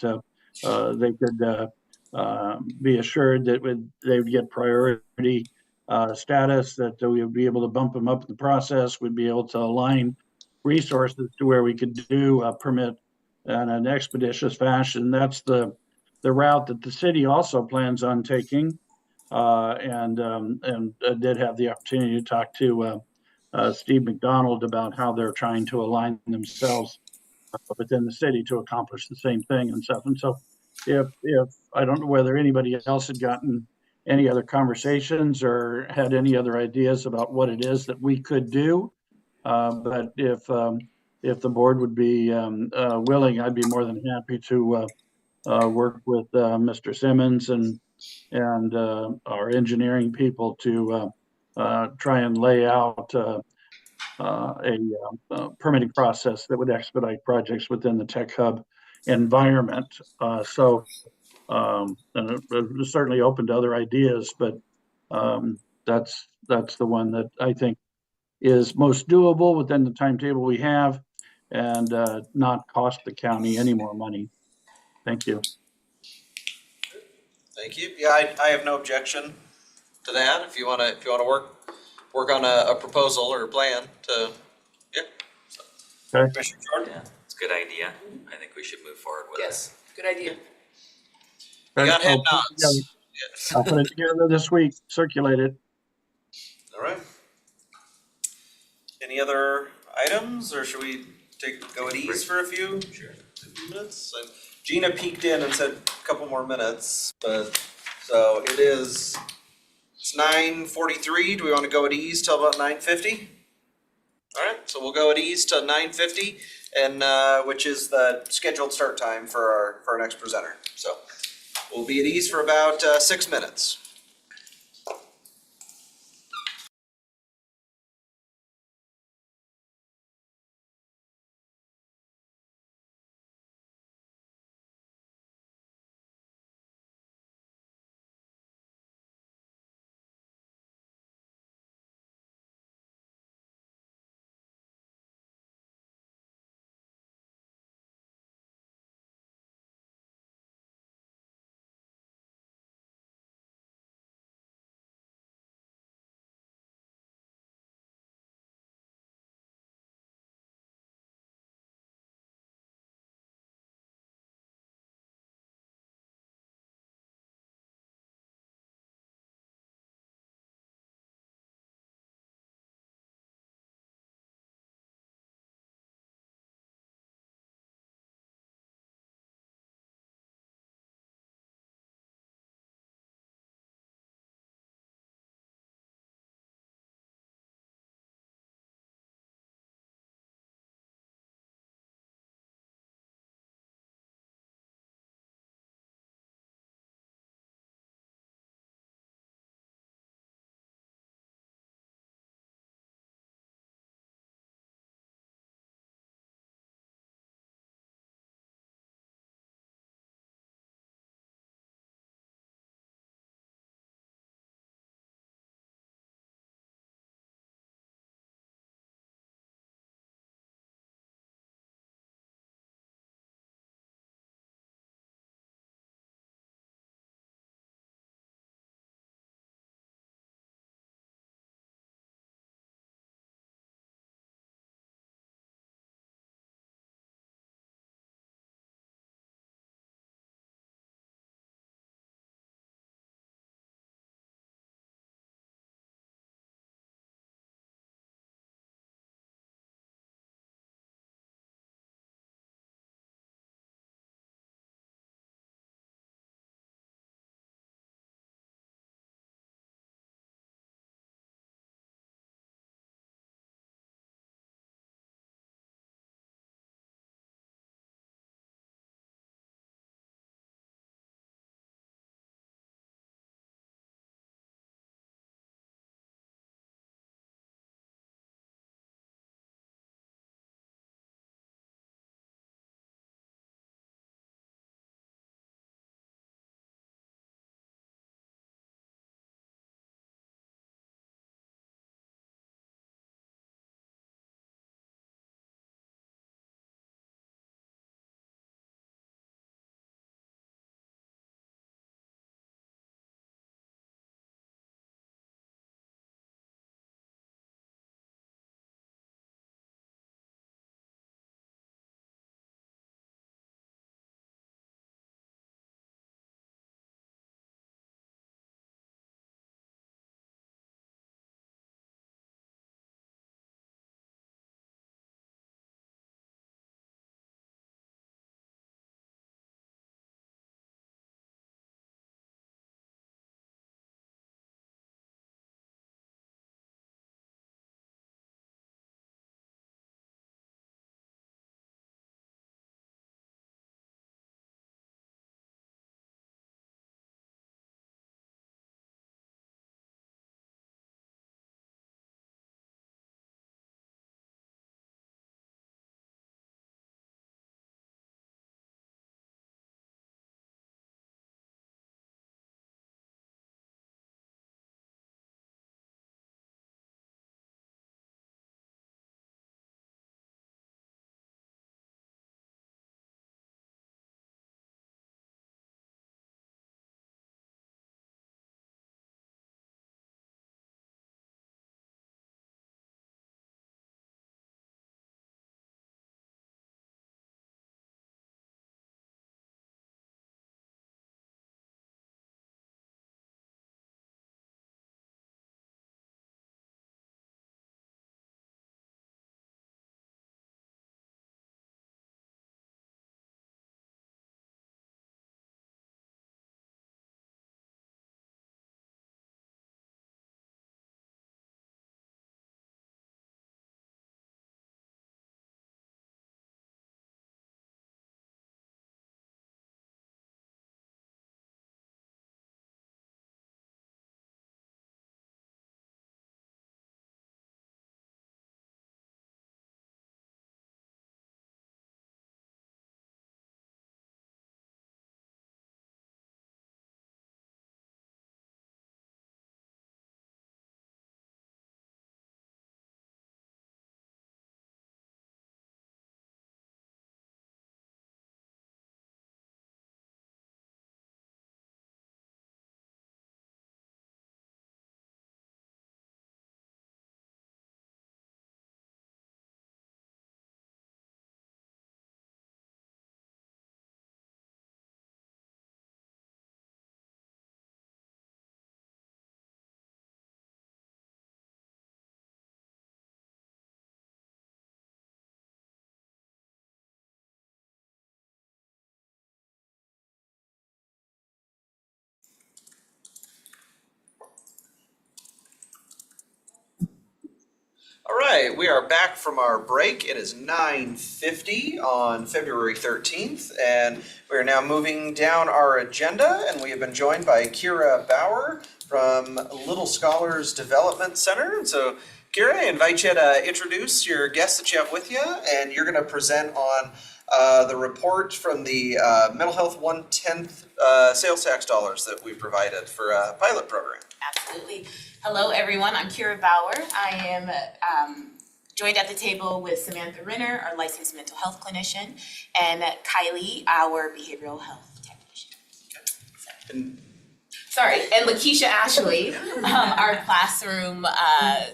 they could be assured that they would get priority status, that we would be able to bump them up in the process, we'd be able to align resources to where we could do a permit in an expeditious fashion. That's the route that the city also plans on taking. And did have the opportunity to talk to Steve McDonald about how they're trying to align themselves within the city to accomplish the same thing and stuff. And so if I don't know whether anybody else had gotten any other conversations or had any other ideas about what it is that we could do. But if the board would be willing, I'd be more than happy to work with Mr. Simmons and our engineering people to try and lay out a permitting process that would expedite projects within the Tech Hub environment. And it certainly open to other ideas, but that's the one that I think is most doable within the timetable we have and not cost the county any more money. Thank you. Thank you. Yeah, I have no objection to that. If you wanna work on a proposal or a plan to, yeah. So, Okay. Commissioner Jordan? Yeah, it's a good idea. I think we should move forward with it. Yes, good idea. You got head I'll put it nods. together- I'll put it together this week, circulate it. All right. Any other items, or should we go at ease for a few minutes? And Gina peeked in and said a couple more minutes, but, so it's 9:43. Do we want to go at ease till about 9:50? All right, so we'll go at ease till 9:50, and which is the scheduled start time for our next presenter. So we'll be at ease for about 6 minutes. All right, we are back from our break. It is 9:50 on February 13th, and we are now moving down our agenda, and we have been joined by Kira Bauer from Little Scholars Development Center. And so, Kira, I invite you to introduce your guests that you have with you, and you're going to present on the report from the Mental Health 1/10 sales tax dollars that we provided for a pilot program. Absolutely. Hello, everyone. I'm Kira Bauer. I am joined at the table with Samantha Renner, our licensed mental health clinician, and Kylie, our behavioral health technician. And Lakeisha Ashley, our classroom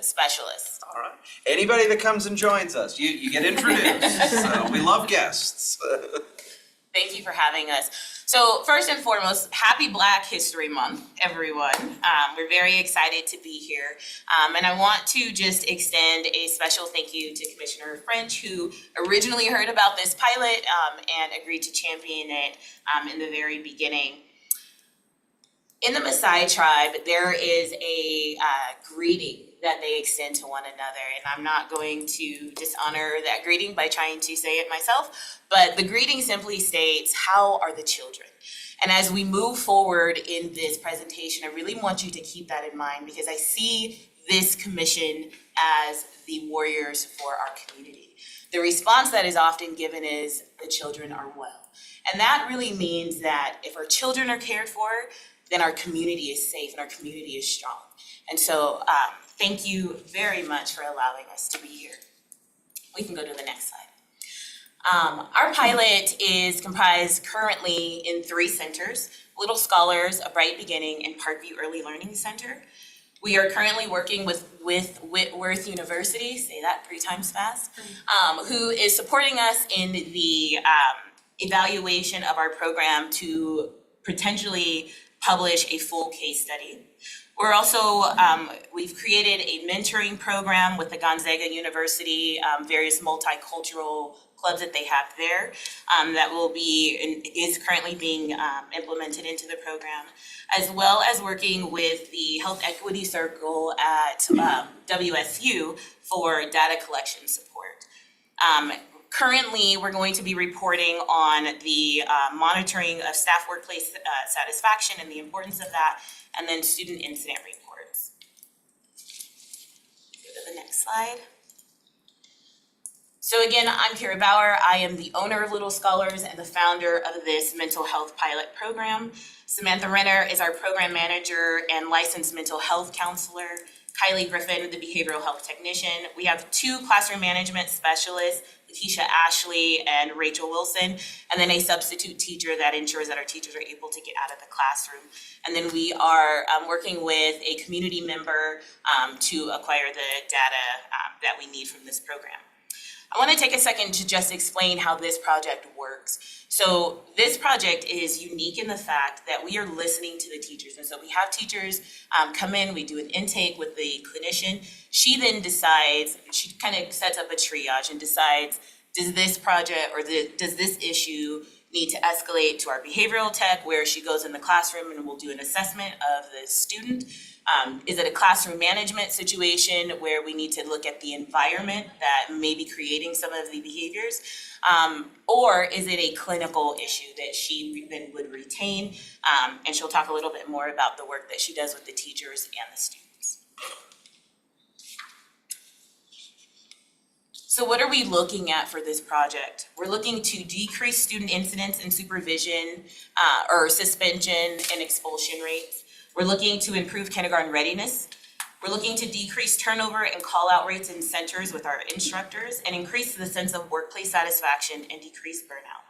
specialist. All right. Anybody that comes and joins us, you get introduced. So we love guests. Thank you for having us. So first and foremost, happy Black History Month, everyone. We're very excited to be here. And I want to just extend a special thank you to Commissioner French, who originally heard about this pilot and agreed to champion it in the very beginning. In the Maasai tribe, there is a greeting that they extend to one another. And I'm not going to dishonor that greeting by trying to say it myself, but the greeting simply states, how are the children? And as we move forward in this presentation, I really want you to keep that in mind, because I see this commission as the warriors for our community. The response that is often given is, the children are well. And that really means that if our children are cared for, then our community is safe and our community is strong. And so thank you very much for allowing us to be here. We can go to the next slide. Our pilot is comprised currently in 3 centers: Little Scholars, A Bright Beginning, and Parkview Early Learning Center. We are currently working with Whitworth University, say that 3 times fast, who is supporting us in the evaluation of our program to potentially publish a full case study. We're also, we've created a mentoring program with the Gonzaga University, various multicultural clubs that they have there that will be, is currently being implemented into the program, as well as working with the Health Equity Circle at WSU for data collection support. Currently, we're going to be reporting on the monitoring of staff workplace satisfaction and the importance of that, and then student incident reports. Go to the next slide. So again, I'm Kira Bauer. I am the owner of Little Scholars and the founder of this mental health pilot program. Samantha Renner is our program manager and licensed mental health counselor. Kylie Griffin, the behavioral health technician. We have 2 classroom management specialists, Lakeisha Ashley and Rachel Wilson, and then a substitute teacher that ensures that our teachers are able to get out of the classroom. And then we are working with a community member to acquire the data that we need from this program. I want to take a second to just explain how this project works. So this project is unique in the fact that we are listening to the teachers. And so we have teachers come in, we do an intake with the clinician. She then decides, she kind of sets up a triage and decides, does this project or does this issue need to escalate to our behavioral tech, where she goes in the classroom and we'll do an assessment of the student? Is it a classroom management situation where we need to look at the environment that may be creating some of the behaviors? Or is it a clinical issue that she then would retain? And she'll talk a little bit more about the work that she does with the teachers and the students. So what are we looking at for this project? We're looking to decrease student incidence and supervision or suspension and expulsion rates. We're looking to improve kindergarten readiness. We're looking to decrease turnover and call-out rates in centers with our instructors and increase the sense of workplace satisfaction and decrease burnout.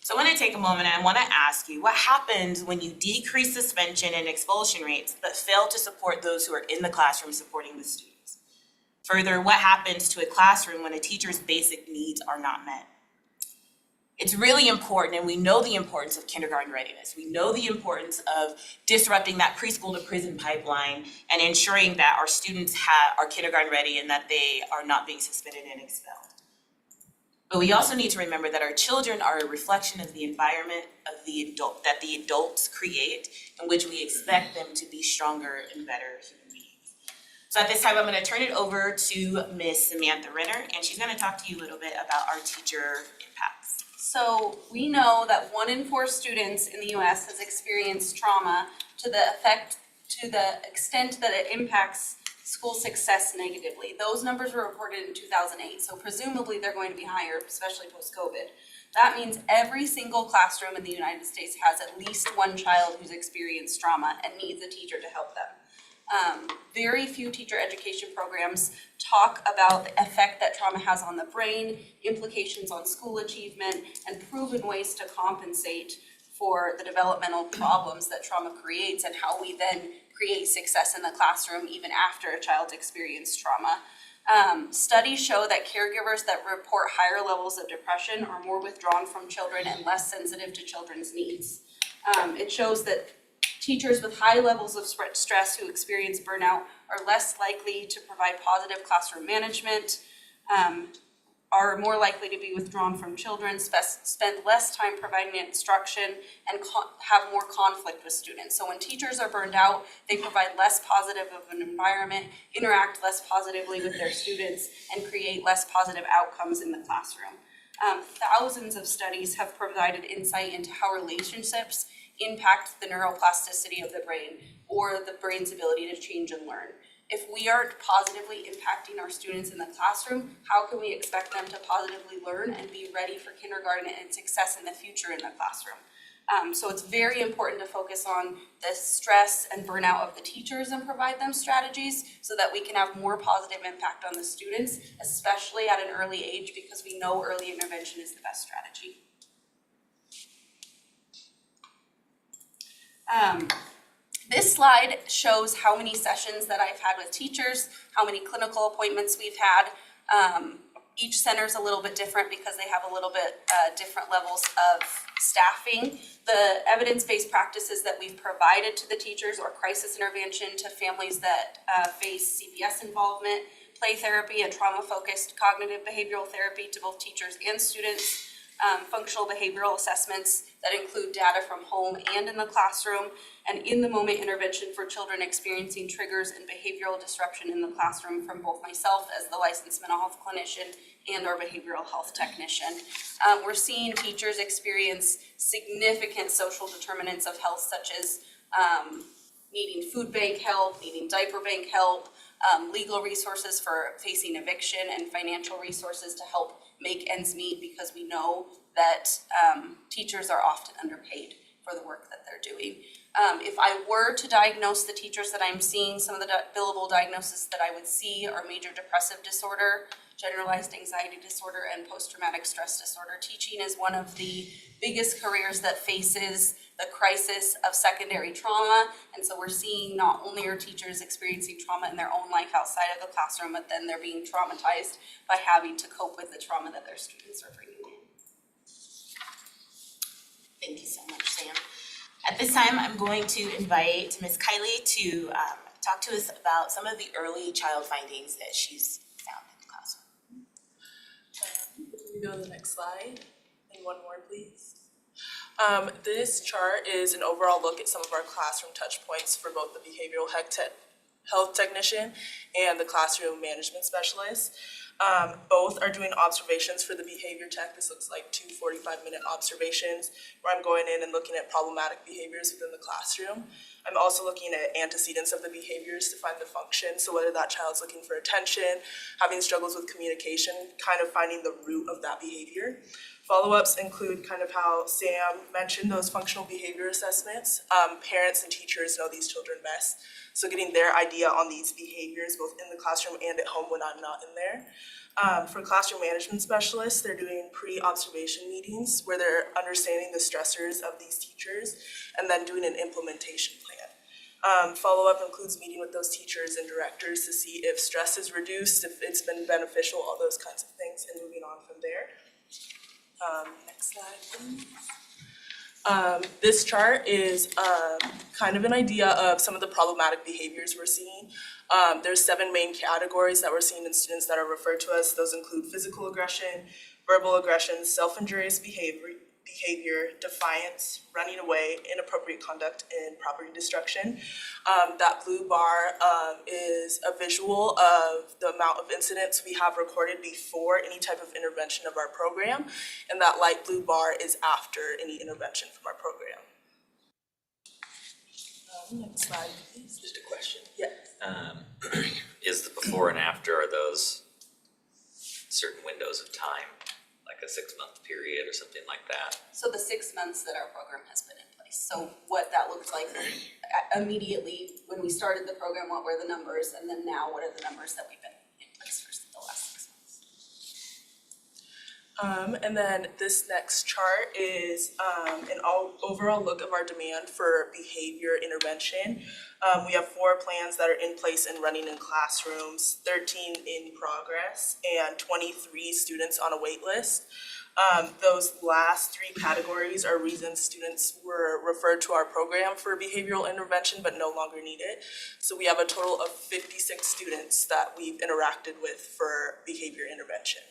So I want to take a moment and I want to ask you, what happens when you decrease suspension and expulsion rates but fail to support those who are in the classroom supporting the students? Further, what happens to a classroom when a teacher's basic needs are not met? It's really important, and we know the importance of kindergarten readiness. We know the importance of disrupting that preschool to prison pipeline and ensuring that our students are kindergarten ready and that they are not being suspended and expelled. But we also need to remember that our children are a reflection of the environment of that the adults create, in which we expect them to be stronger and better human beings. So at this time, I'm gonna turn it over to Miss Samantha Renner, and she's gonna talk to you a little bit about our teacher impacts. So we know that 1 in 4 students in the US has experienced trauma to the extent that it impacts school success negatively. Those numbers were reported in 2008, so presumably they're going to be higher, especially post-COVID. That means every single classroom in the United States has at least one child who's experienced trauma and needs a teacher to help them. Very few teacher education programs talk about the effect that trauma has on the brain, implications on school achievement, and proven ways to compensate for the developmental problems that trauma creates and how we then create success in the classroom even after a child's experienced trauma. Studies show that caregivers that report higher levels of depression are more withdrawn from children and less sensitive to children's needs. It shows that teachers with high levels of stress who experience burnout are less likely to provide positive classroom management, are more likely to be withdrawn from children, spend less time providing instruction, and have more conflict with students. So when teachers are burned out, they provide less positive of an environment, interact less positively with their students, and create less positive outcomes in the classroom. Thousands of studies have provided insight into how relationships impact the neuroplasticity of the brain or the brain's ability to change and learn. If we aren't positively impacting our students in the classroom, how can we expect them to positively learn and be ready for kindergarten and success in the future in the classroom? So it's very important to focus on the stress and burnout of the teachers and provide them strategies so that we can have more positive impact on the students, especially at an early age, because we know early intervention is the best strategy. This slide shows how many sessions that I've had with teachers, how many clinical appointments we've had. Each center is a little bit different because they have a little bit different levels of staffing. The evidence-based practices that we've provided to the teachers are crisis intervention to families that face CPS involvement, play therapy and trauma-focused cognitive behavioral therapy to both teachers and students, functional behavioral assessments that include data from home and in the classroom, and in-the-moment intervention for children experiencing triggers and behavioral disruption in the classroom from both myself as the licensed mental health clinician and our behavioral health technician. We're seeing teachers experience significant social determinants of health, such as needing food bank help, needing diaper bank help, legal resources for facing eviction, and financial resources to help make ends meet, because we know that teachers are often underpaid for the work that they're doing. If I were to diagnose the teachers that I'm seeing, some of the billable diagnoses that I would see are major depressive disorder, generalized anxiety disorder, and post-traumatic stress disorder. Teaching is one of the biggest careers that faces the crisis of secondary trauma, and so we're seeing not only are teachers experiencing trauma in their own life outside of the classroom, but then they're being traumatized by having to cope with the trauma that their students are bringing in. Thank you so much, Sam. At this time, I'm going to invite Ms. Kylie to talk to us about some of the early child findings that she's found in the classroom. Can we go to the next slide? And one more, please. This chart is an overall look at some of our classroom touch points for both the behavioral health technician and the classroom management specialist. Both are doing observations for the behavior tech. This looks like 2 45-minute observations where I'm going in and looking at problematic behaviors within the classroom. I'm also looking at antecedents of the behaviors to find the function. So whether that child's looking for attention, having struggles with communication, kind of finding the root of that behavior. Follow-ups include kind of how Sam mentioned those functional behavior assessments. Parents and teachers know these children best. So getting their idea on these behaviors, both in the classroom and at home when I'm not in there. For classroom management specialists, they're doing pre-observation meetings where they're understanding the stressors of these teachers and then doing an implementation plan. Follow-up includes meeting with those teachers and directors to see if stress is reduced, if it's been beneficial, all those kinds of things, and moving on from there. Next slide, please. This chart is kind of an idea of some of the problematic behaviors we're seeing. There's 7 main categories that we're seeing in students that are referred to us. Those include physical aggression, verbal aggression, self-injurious behavior, defiance, running away, inappropriate conduct, and property destruction. That blue bar is a visual of the amount of incidents we have recorded before any type of intervention of our program, and that light blue bar is after any intervention from our program. Next slide, please. Just a question. Yeah. Is the before and after, are those certain windows of time, like a 6-month period or something like that? So the 6 months that our program has been in place. So what that looks like immediately when we started the program, what were the numbers? And then now what are the numbers that we've been in place for the last 6 months? And then this next chart is an overall look of our demand for behavior intervention. We have 4 plans that are in place and running in classrooms, 13 in progress, and 23 students on a wait list. Those last 3 categories are reasons students were referred to our program for behavioral intervention but no longer need it. So we have a total of 56 students that we've interacted with for behavior intervention.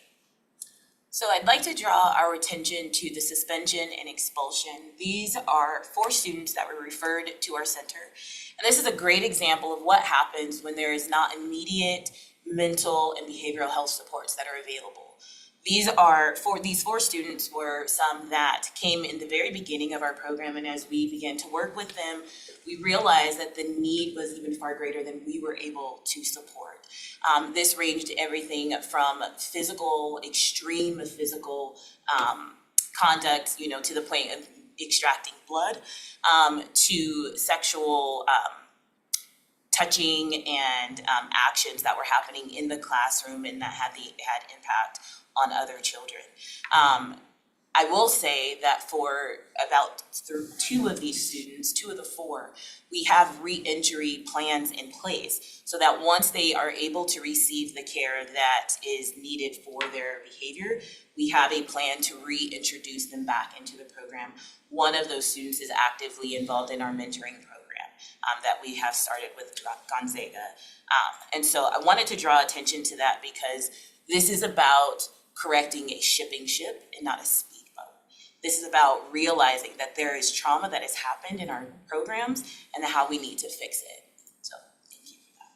So I'd like to draw our attention to the suspension and expulsion. These are 4 students that were referred to our center. And this is a great example of what happens when there is not immediate mental and behavioral health supports that are available. These 4 students were some that came in the very beginning of our program, and as we began to work with them, we realized that the need was even far greater than we were able to support. This ranged everything from extreme physical conduct, to the point of extracting blood, to sexual touching and actions that were happening in the classroom and that had impact on other children. I will say that for about 2 of these students, 2 of the 4, we have re-entry plans in place so that once they are able to receive the care that is needed for their behavior, we have a plan to reintroduce them back into the program. One of those students is actively involved in our mentoring program that we have started with Gonzaga. And so I wanted to draw attention to that because this is about correcting a shipping ship and not a speedboat. This is about realizing that there is trauma that has happened in our programs and how we need to fix it. So thank you for that.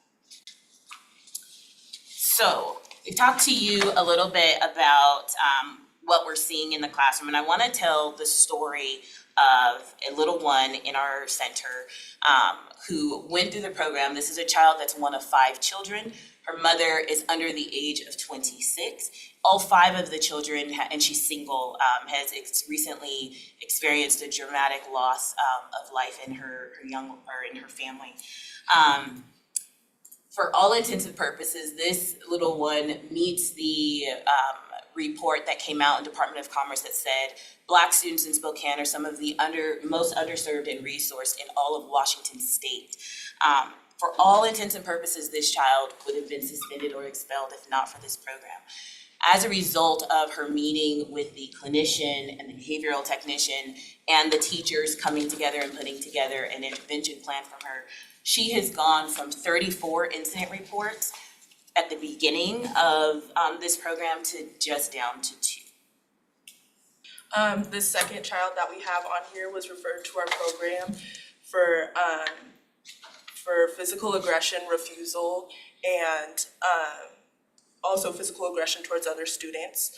So we talked to you a little bit about what we're seeing in the classroom, and I want to tell the story of a little one in our center who went through the program. This is a child that's one of 5 children. Her mother is under the age of 26. All 5 of the children, and she's single, has recently experienced a dramatic loss of life in her family. For all intents and purposes, this little one meets the report that came out in Department of Commerce that said Black students in Spokane are some of the most underserved and resourced in all of Washington State. For all intents and purposes, this child would have been suspended or expelled if not for this program. As a result of her meeting with the clinician and the behavioral technician and the teachers coming together and putting together an intervention plan for her, she has gone from 34 incident reports at the beginning of this program to just down to 2. The second child that we have on here was referred to our program for physical aggression, refusal, and also physical aggression towards other students.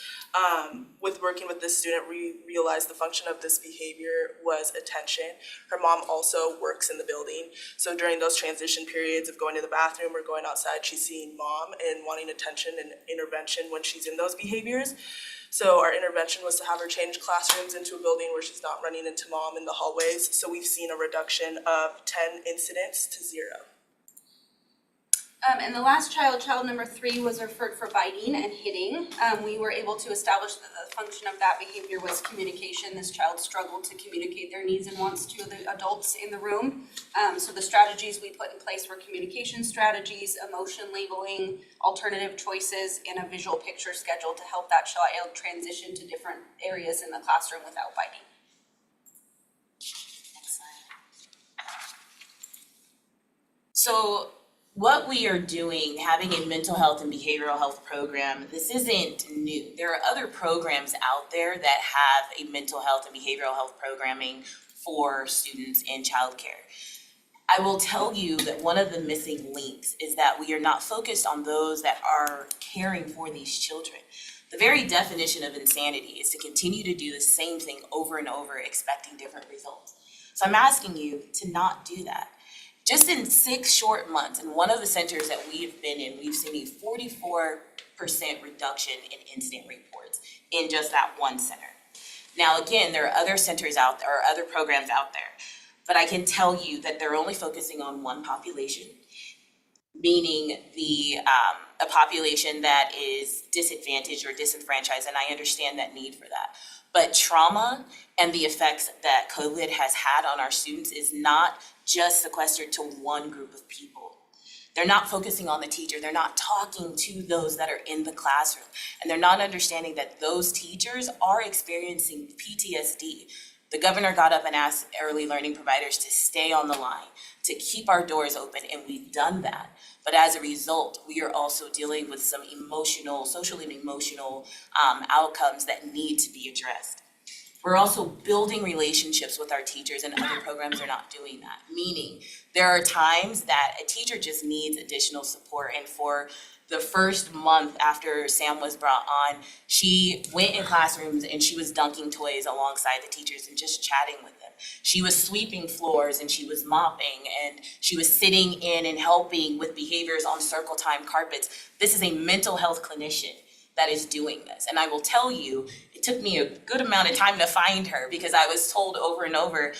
With working with this student, we realized the function of this behavior was attention. Her mom also works in the building. So during those transition periods of going to the bathroom or going outside, she's seeing mom and wanting attention and intervention when she's in those behaviors. So our intervention was to have her change classrooms into a building where she's not running into mom in the hallways. So we've seen a reduction of 10 incidents to 0. And the last child number 3, was referred for biting and hitting. We were able to establish that the function of that behavior was communication. This child struggled to communicate their needs and wants to the adults in the room. So the strategies we put in place were communication strategies, emotion labeling, alternative choices, and a visual picture schedule to help that child transition to different areas in the classroom without biting. Next slide. So what we are doing, having a mental health and behavioral health program, this isn't new. There are other programs out there that have a mental health and behavioral health programming for students in childcare. I will tell you that one of the missing links is that we are not focused on those that are caring for these children. The very definition of insanity is to continue to do the same thing over and over, expecting different results. So I'm asking you to not do that. Just in 6 short months, in one of the centers that we've been in, we've seen a 44% reduction in incident reports in just that one center. Now, again, there are other centers out there, or other programs out there, but I can tell you that they're only focusing on one population, meaning a population that is disadvantaged or disenfranchised, and I understand that need for that. But trauma and the effects that COVID has had on our students is not just sequestered to one group of people. They're not focusing on the teacher. They're not talking to those that are in the classroom. And they're not understanding that those teachers are experiencing PTSD. The governor got up and asked early learning providers to stay on the line, to keep our doors open, and we've done that. But as a result, we are also dealing with some emotional, social and emotional outcomes that need to be addressed. We're also building relationships with our teachers, and other programs are not doing that. Meaning, there are times that a teacher just needs additional support, and for the first month after Sam was brought on, she went in classrooms and she was dunking toys alongside the teachers and just chatting with them. She was sweeping floors and she was mopping, and she was sitting in and helping with behaviors on circle time carpets. This is a mental health clinician that is doing this. And I will tell you, it took me a good amount of time to find her because I was told over and over,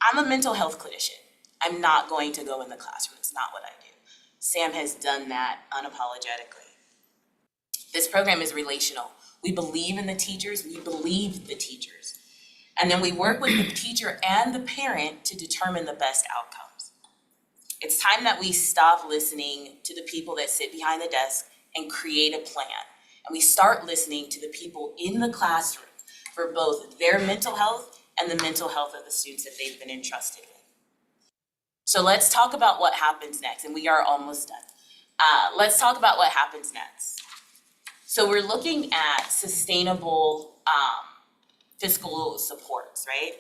I'm a mental health clinician. I'm not going to go in the classroom. It's not what I do. Sam has done that unapologetically. This program is relational. We believe in the teachers, we believe the teachers. And then we work with the teacher and the parent to determine the best outcomes. It's time that we stop listening to the people that sit behind the desk and create a plan. And we start listening to the people in the classroom for both their mental health and the mental health of the students that they've been entrusted with. So let's talk about what happens next, and we are almost done. Let's talk about what happens next. So we're looking at sustainable fiscal supports, right?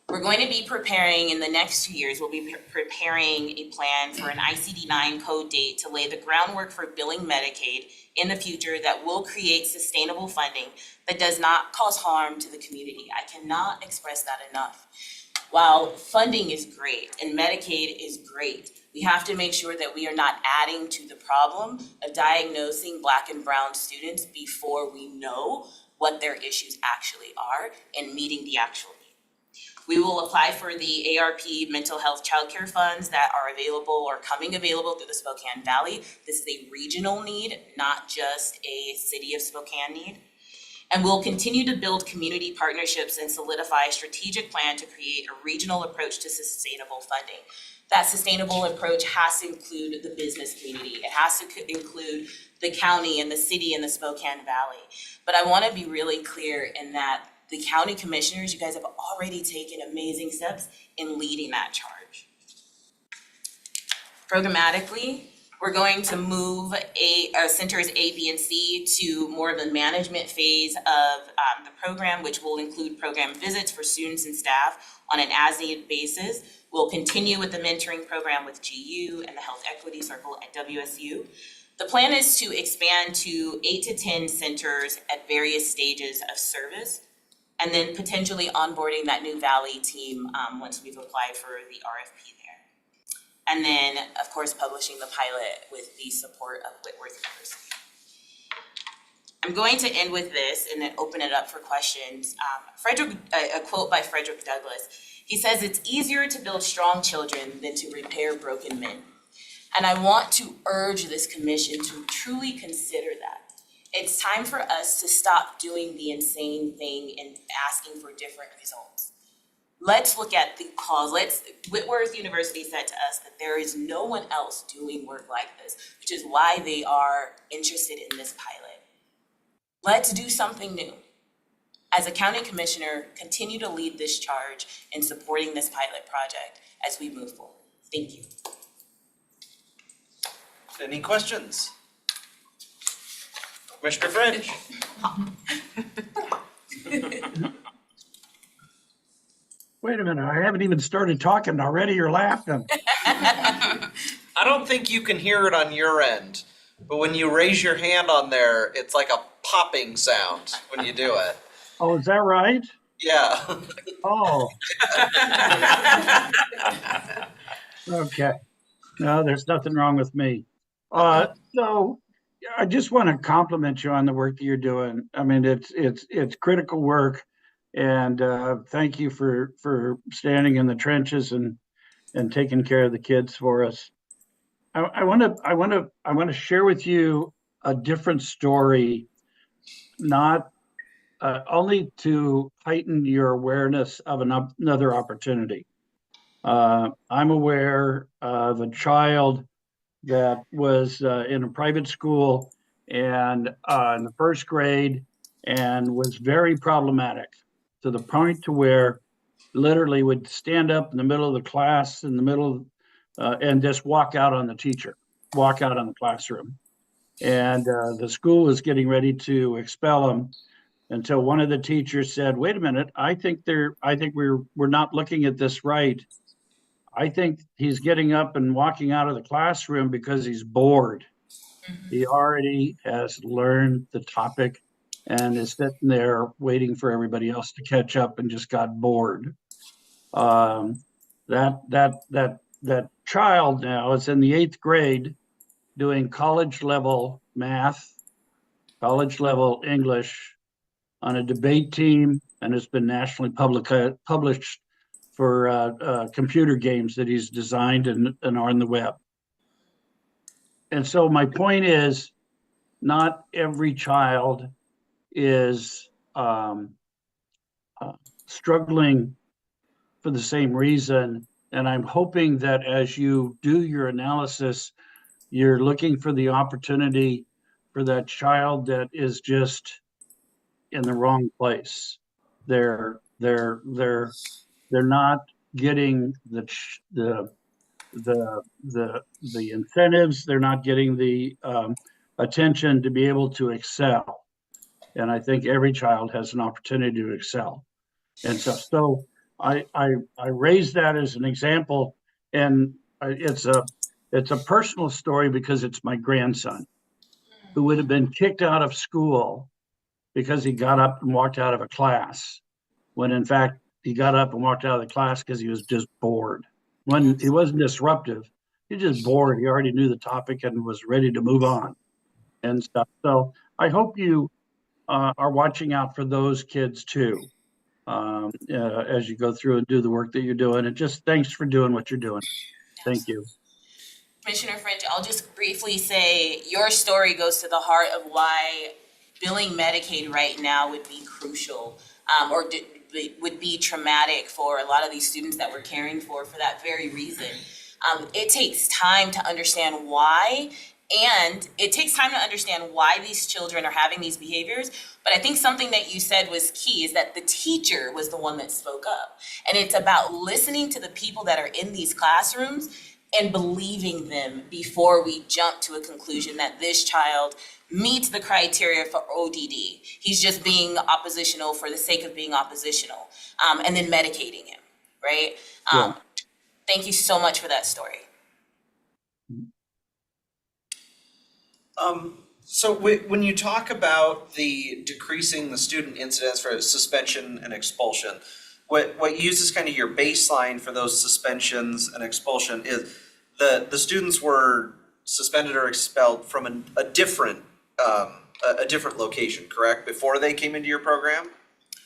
We're going to be preparing, in the next 2 years, we'll be preparing a plan for an ICD-9 code date to lay the groundwork for billing Medicaid in the future that will create sustainable funding that does not cause harm to the community. I cannot express that enough. While funding is great and Medicaid is great, we have to make sure that we are not adding to the problem of diagnosing Black and brown students before we know what their issues actually are and meeting the actual need. We will apply for the ARP mental health childcare funds that are available or coming available through the Spokane Valley. This is a regional need, not just a city of Spokane need. And we'll continue to build community partnerships and solidify a strategic plan to create a regional approach to sustainable funding. That sustainable approach has to include the business community. It has to include the county and the city and the Spokane Valley. But I want to be really clear in that the county commissioners, you guys have already taken amazing steps in leading that charge. Programmatically, we're going to move centers A, B, and C to more of the management phase of the program, which will include program visits for students and staff on an as-needed basis. We'll continue with the mentoring program with GU and the Health Equity Circle at WSU. The plan is to expand to 8 to 10 centers at various stages of service, and then potentially onboarding that new Valley team once we've applied for the RFP there. And then, of course, publishing the pilot with the support of Whitworth University. I'm going to end with this and then open it up for questions. A quote by Frederick Douglass. He says, "It's easier to build strong children than to repair broken men." And I want to urge this commission to truly consider that. It's time for us to stop doing the insane thing and asking for different results. Let's look at the cause. Whitworth University said to us that there is no one else doing work like this, which is why they are interested in this pilot. Let's do something new. As a county commissioner, continue to lead this charge in supporting this pilot project as we move forward. Thank you. Any questions? Commissioner French? Wait a minute, I haven't even started talking already, you're laughing. I don't think you can hear it on your end, but when you raise your hand on there, it's like a popping sound when you do it. Oh, is that right? Yeah. Oh. Okay. No, there's nothing wrong with me. So I just want to compliment you on the work that you're doing. I mean, it's critical work. And thank you for standing in the trenches and taking care of the kids for us. I want to share with you a different story, not only to heighten your awareness of another opportunity. I'm aware of a child that was in a private school and in the first grade and was very problematic to the point to where literally would stand up in the middle of the class in the middle and just walk out on the teacher, walk out on the classroom. And the school was getting ready to expel him until one of the teachers said, wait a minute, I think we're not looking at this right. I think he's getting up and walking out of the classroom because he's bored. He already has learned the topic and is sitting there waiting for everybody else to catch up and just got bored. That child now is in the 8th grade doing college level math, college level English on a debate team, and has been nationally published for computer games that he's designed and are on the web. And so my point is, not every child is struggling for the same reason. And I'm hoping that as you do your analysis, you're looking for the opportunity for that child that is just in the wrong place. They're not getting the incentives. They're not getting the attention to be able to excel. And I think every child has an opportunity to excel. And so I raise that as an example, and it's a personal story because it's my grandson who would have been kicked out of school because he got up and walked out of a class, when in fact he got up and walked out of the class because he was just bored. When he wasn't disruptive, he was just bored. He already knew the topic and was ready to move on and stuff. So I hope you are watching out for those kids too, as you go through and do the work that you're doing. And just thanks for doing what you're doing. Thank you. Commissioner French, I'll just briefly say your story goes to the heart of why billing Medicaid right now would be crucial, would be traumatic for a lot of these students that we're caring for that very reason. It takes time to understand why, and it takes time to understand why these children are having these behaviors. But I think something that you said was key, is that the teacher was the one that spoke up. And it's about listening to the people that are in these classrooms and believing them before we jump to a conclusion that this child meets the criteria for ODD. He's just being oppositional for the sake of being oppositional, and then medicating him, right? Yeah. Thank you so much for that story. So when you talk about the decreasing the student incidence for suspension and expulsion, what uses kind of your baseline for those suspensions and expulsion is the students were suspended or expelled from a different location, correct? Before they came into your program?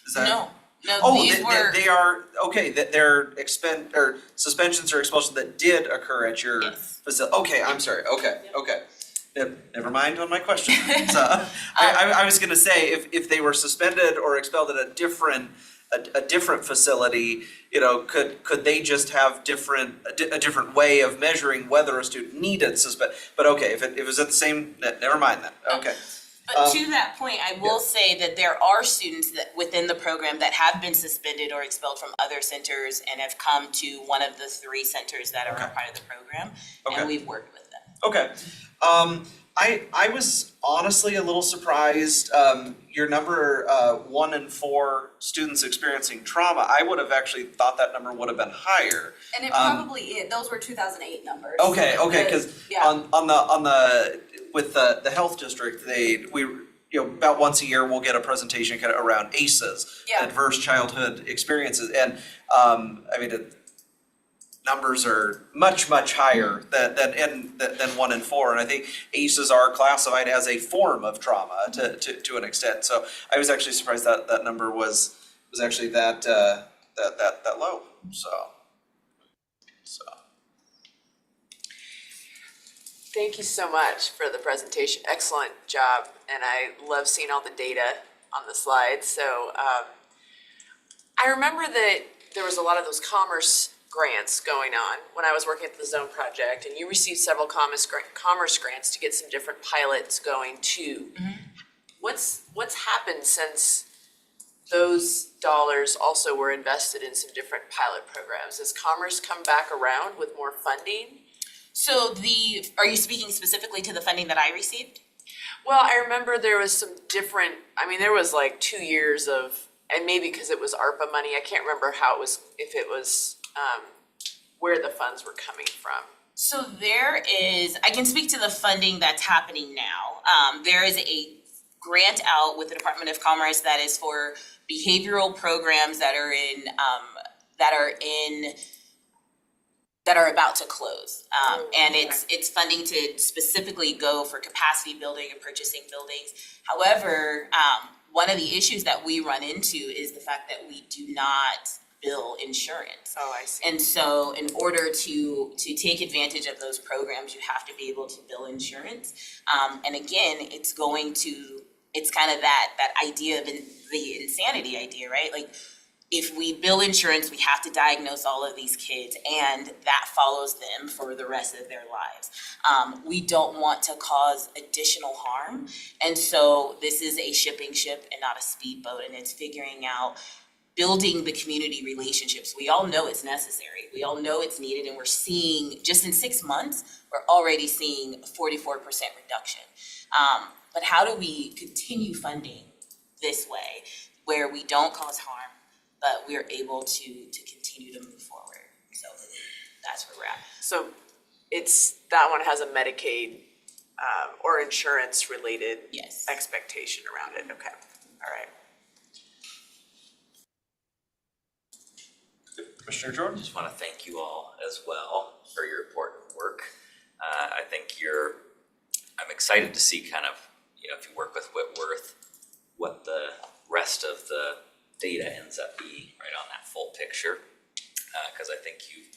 Is that? No, Oh, these were. they are, okay, that they're suspensions or expulsions that did occur at your facility. Okay, I'm sorry, okay. Never mind on my question. So, I was gonna say, if they were suspended or expelled at a different facility, could they just have a different way of measuring whether a student needed but okay, if it was at the same, never mind then, okay. But to that point, I will say that there are students that within the program that have been suspended or expelled from other centers and have come to one of the 3 centers that are a part of the program, and we've worked with them. Okay. I was honestly a little surprised, your number, 1 in 4 students experiencing trauma, I would have actually thought that number would have been higher. And it probably is, those were 2008 numbers. Okay, cause Yeah. on the, with the health district, about once a year, we'll get a presentation kind of around ACEs, Yeah. adverse childhood experiences, and, numbers are much higher than 1 in 4, and I think ACEs are classified as a form of trauma to an extent. So I was actually surprised that number was actually that low. So. Thank you so much for the presentation. Excellent job. And I love seeing all the data on the slides. So I remember that there was a lot of those commerce grants going on when I was working at the Zone Project, and you received several commerce grants to get some different pilots going too. What's happened since those dollars also were invested in some different pilot programs? Has commerce come back around with more funding? So are you speaking specifically to the funding that I received? Well, I remember there was some different, there was like 2 years of, and maybe because it was ARPA money, I can't remember how it was, if it was, where the funds were coming from. So I can speak to the funding that's happening now. There is a grant out with the Department of Commerce that is for behavioral programs that are about to close. And it's funding to specifically go for capacity building and purchasing buildings. However, one of the issues that we run into is the fact that we do not bill insurance. Oh, I see. And so in order to take advantage of those programs, you have to be able to bill insurance. And again, it's kind of that idea of the insanity idea, right? Like, if we bill insurance, we have to diagnose all of these kids, and that follows them for the rest of their lives. We don't want to cause additional harm, and so this is a shipping ship and not a speedboat, and it's figuring out building the community relationships. We all know it's necessary. We all know it's needed, and we're seeing, just in 6 months, we're already seeing a 44% reduction. But how do we continue funding this way, where we don't cause harm, but we're able to continue to move forward? So that's where we're at. So that one has a Medicaid or insurance related expectation around it. Okay, all right. Commissioner Jordan? Just want to thank you all as well for your important work. I think I'm excited to see kind of, if you work with Whitworth, what the rest of the data ends up being right on that full picture. Because I think you've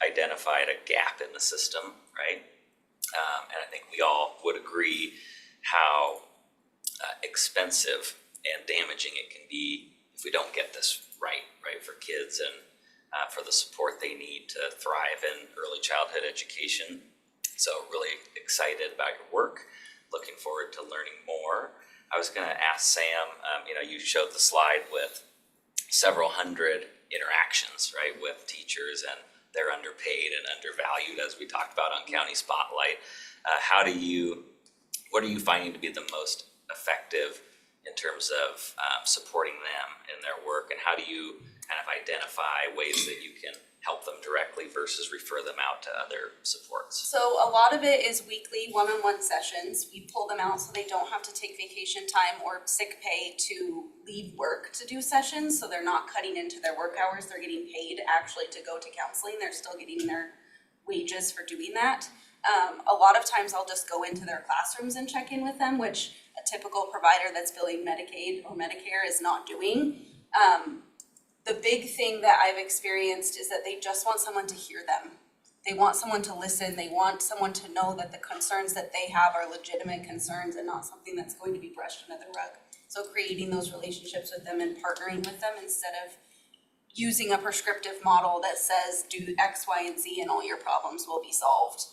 identified a gap in the system, right? And I think we all would agree how expensive and damaging it can be if we don't get this right for kids and for the support they need to thrive in early childhood education. So really excited about your work, looking forward to learning more. I was gonna ask Sam, you showed the slide with several hundred interactions, right, with teachers, and they're underpaid and undervalued, as we talked about on County Spotlight. What are you finding to be the most effective in terms of supporting them in their work, and how do you kind of identify ways that you can help them directly versus refer them out to other supports? So a lot of it is weekly one-on-one sessions. We pull them out so they don't have to take vacation time or sick pay to leave work to do sessions. So they're not cutting into their work hours. They're getting paid actually to go to counseling. They're still getting their wages for doing that. A lot of times I'll just go into their classrooms and check in with them, which a typical provider that's billing Medicaid or Medicare is not doing. The big thing that I've experienced is that they just want someone to hear them. They want someone to listen. They want someone to know that the concerns that they have are legitimate concerns and not something that's going to be brushed under the rug. So creating those relationships with them and partnering with them instead of using a prescriptive model that says do X, Y, and Z and all your problems will be solved.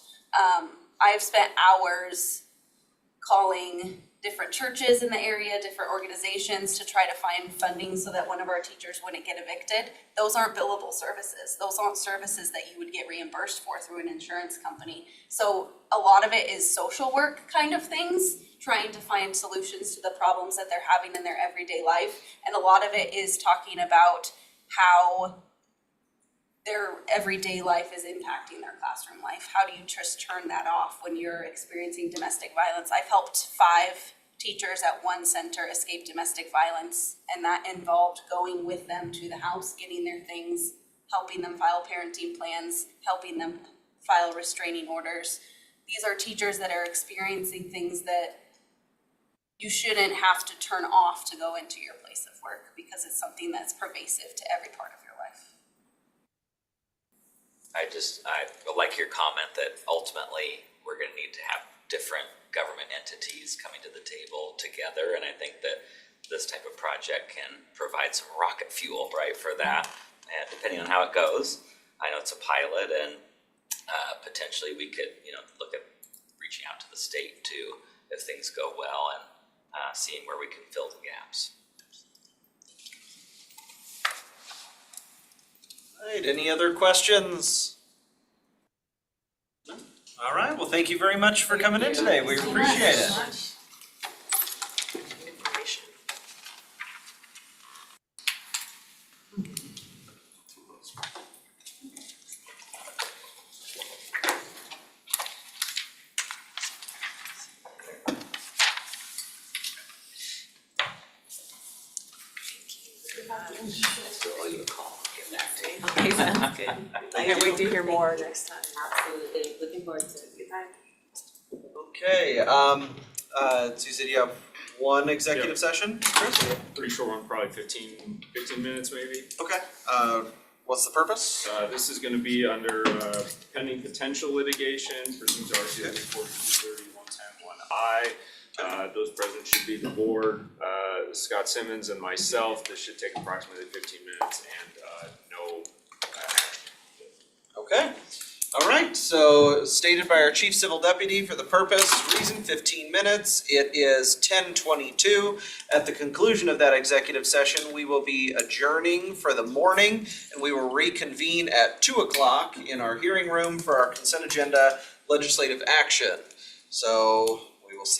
I've spent hours calling different churches in the area, different organizations to try to find funding so that one of our teachers wouldn't get evicted. Those aren't billable services. Those aren't services that you would get reimbursed for through an insurance company. So a lot of it is social work kind of things, trying to find solutions to the problems that they're having in their everyday life. And a lot of it is talking about how their everyday life is impacting their classroom life. How do you just turn that off when you're experiencing domestic violence? I've helped 5 teachers at one center escape domestic violence, and that involved going with them to the house, getting their things, helping them file parenting plans, helping them file restraining orders. These are teachers that are experiencing things that you shouldn't have to turn off to go into your place of work because it's something that's pervasive to every part of your life. I like your comment that ultimately we're gonna need to have different government entities coming to the table together, and I think that this type of project can provide some rocket fuel, right, for that. And depending on how it goes, I know it's a pilot, and potentially we could, look at reaching out to the state too, if things go well, and seeing where we can fill the gaps. All right, any other questions? All right, well, thank you very much for coming in today. We appreciate it. Information. So I'll you a call, get back to you. Okay, sounds good. I can't wait to hear more next time. Absolutely, looking forward to it. Good time. Okay, so you said you have one executive session, Chris? Pretty short one, probably 15 minutes maybe. Okay, what's the purpose? This is gonna be under pending potential litigation pursuant to RCW 4230-110-1I. Those present should be the board, Scott Simmons and myself. This should take approximately 15 minutes and no action. Okay, all right, so stated by our chief civil deputy for the purpose, reason 15 minutes. It is 10:22. At the conclusion of that executive session, we will be adjourning for the morning, and we will reconvene at 2 o'clock in our hearing room for our consent agenda legislative action. So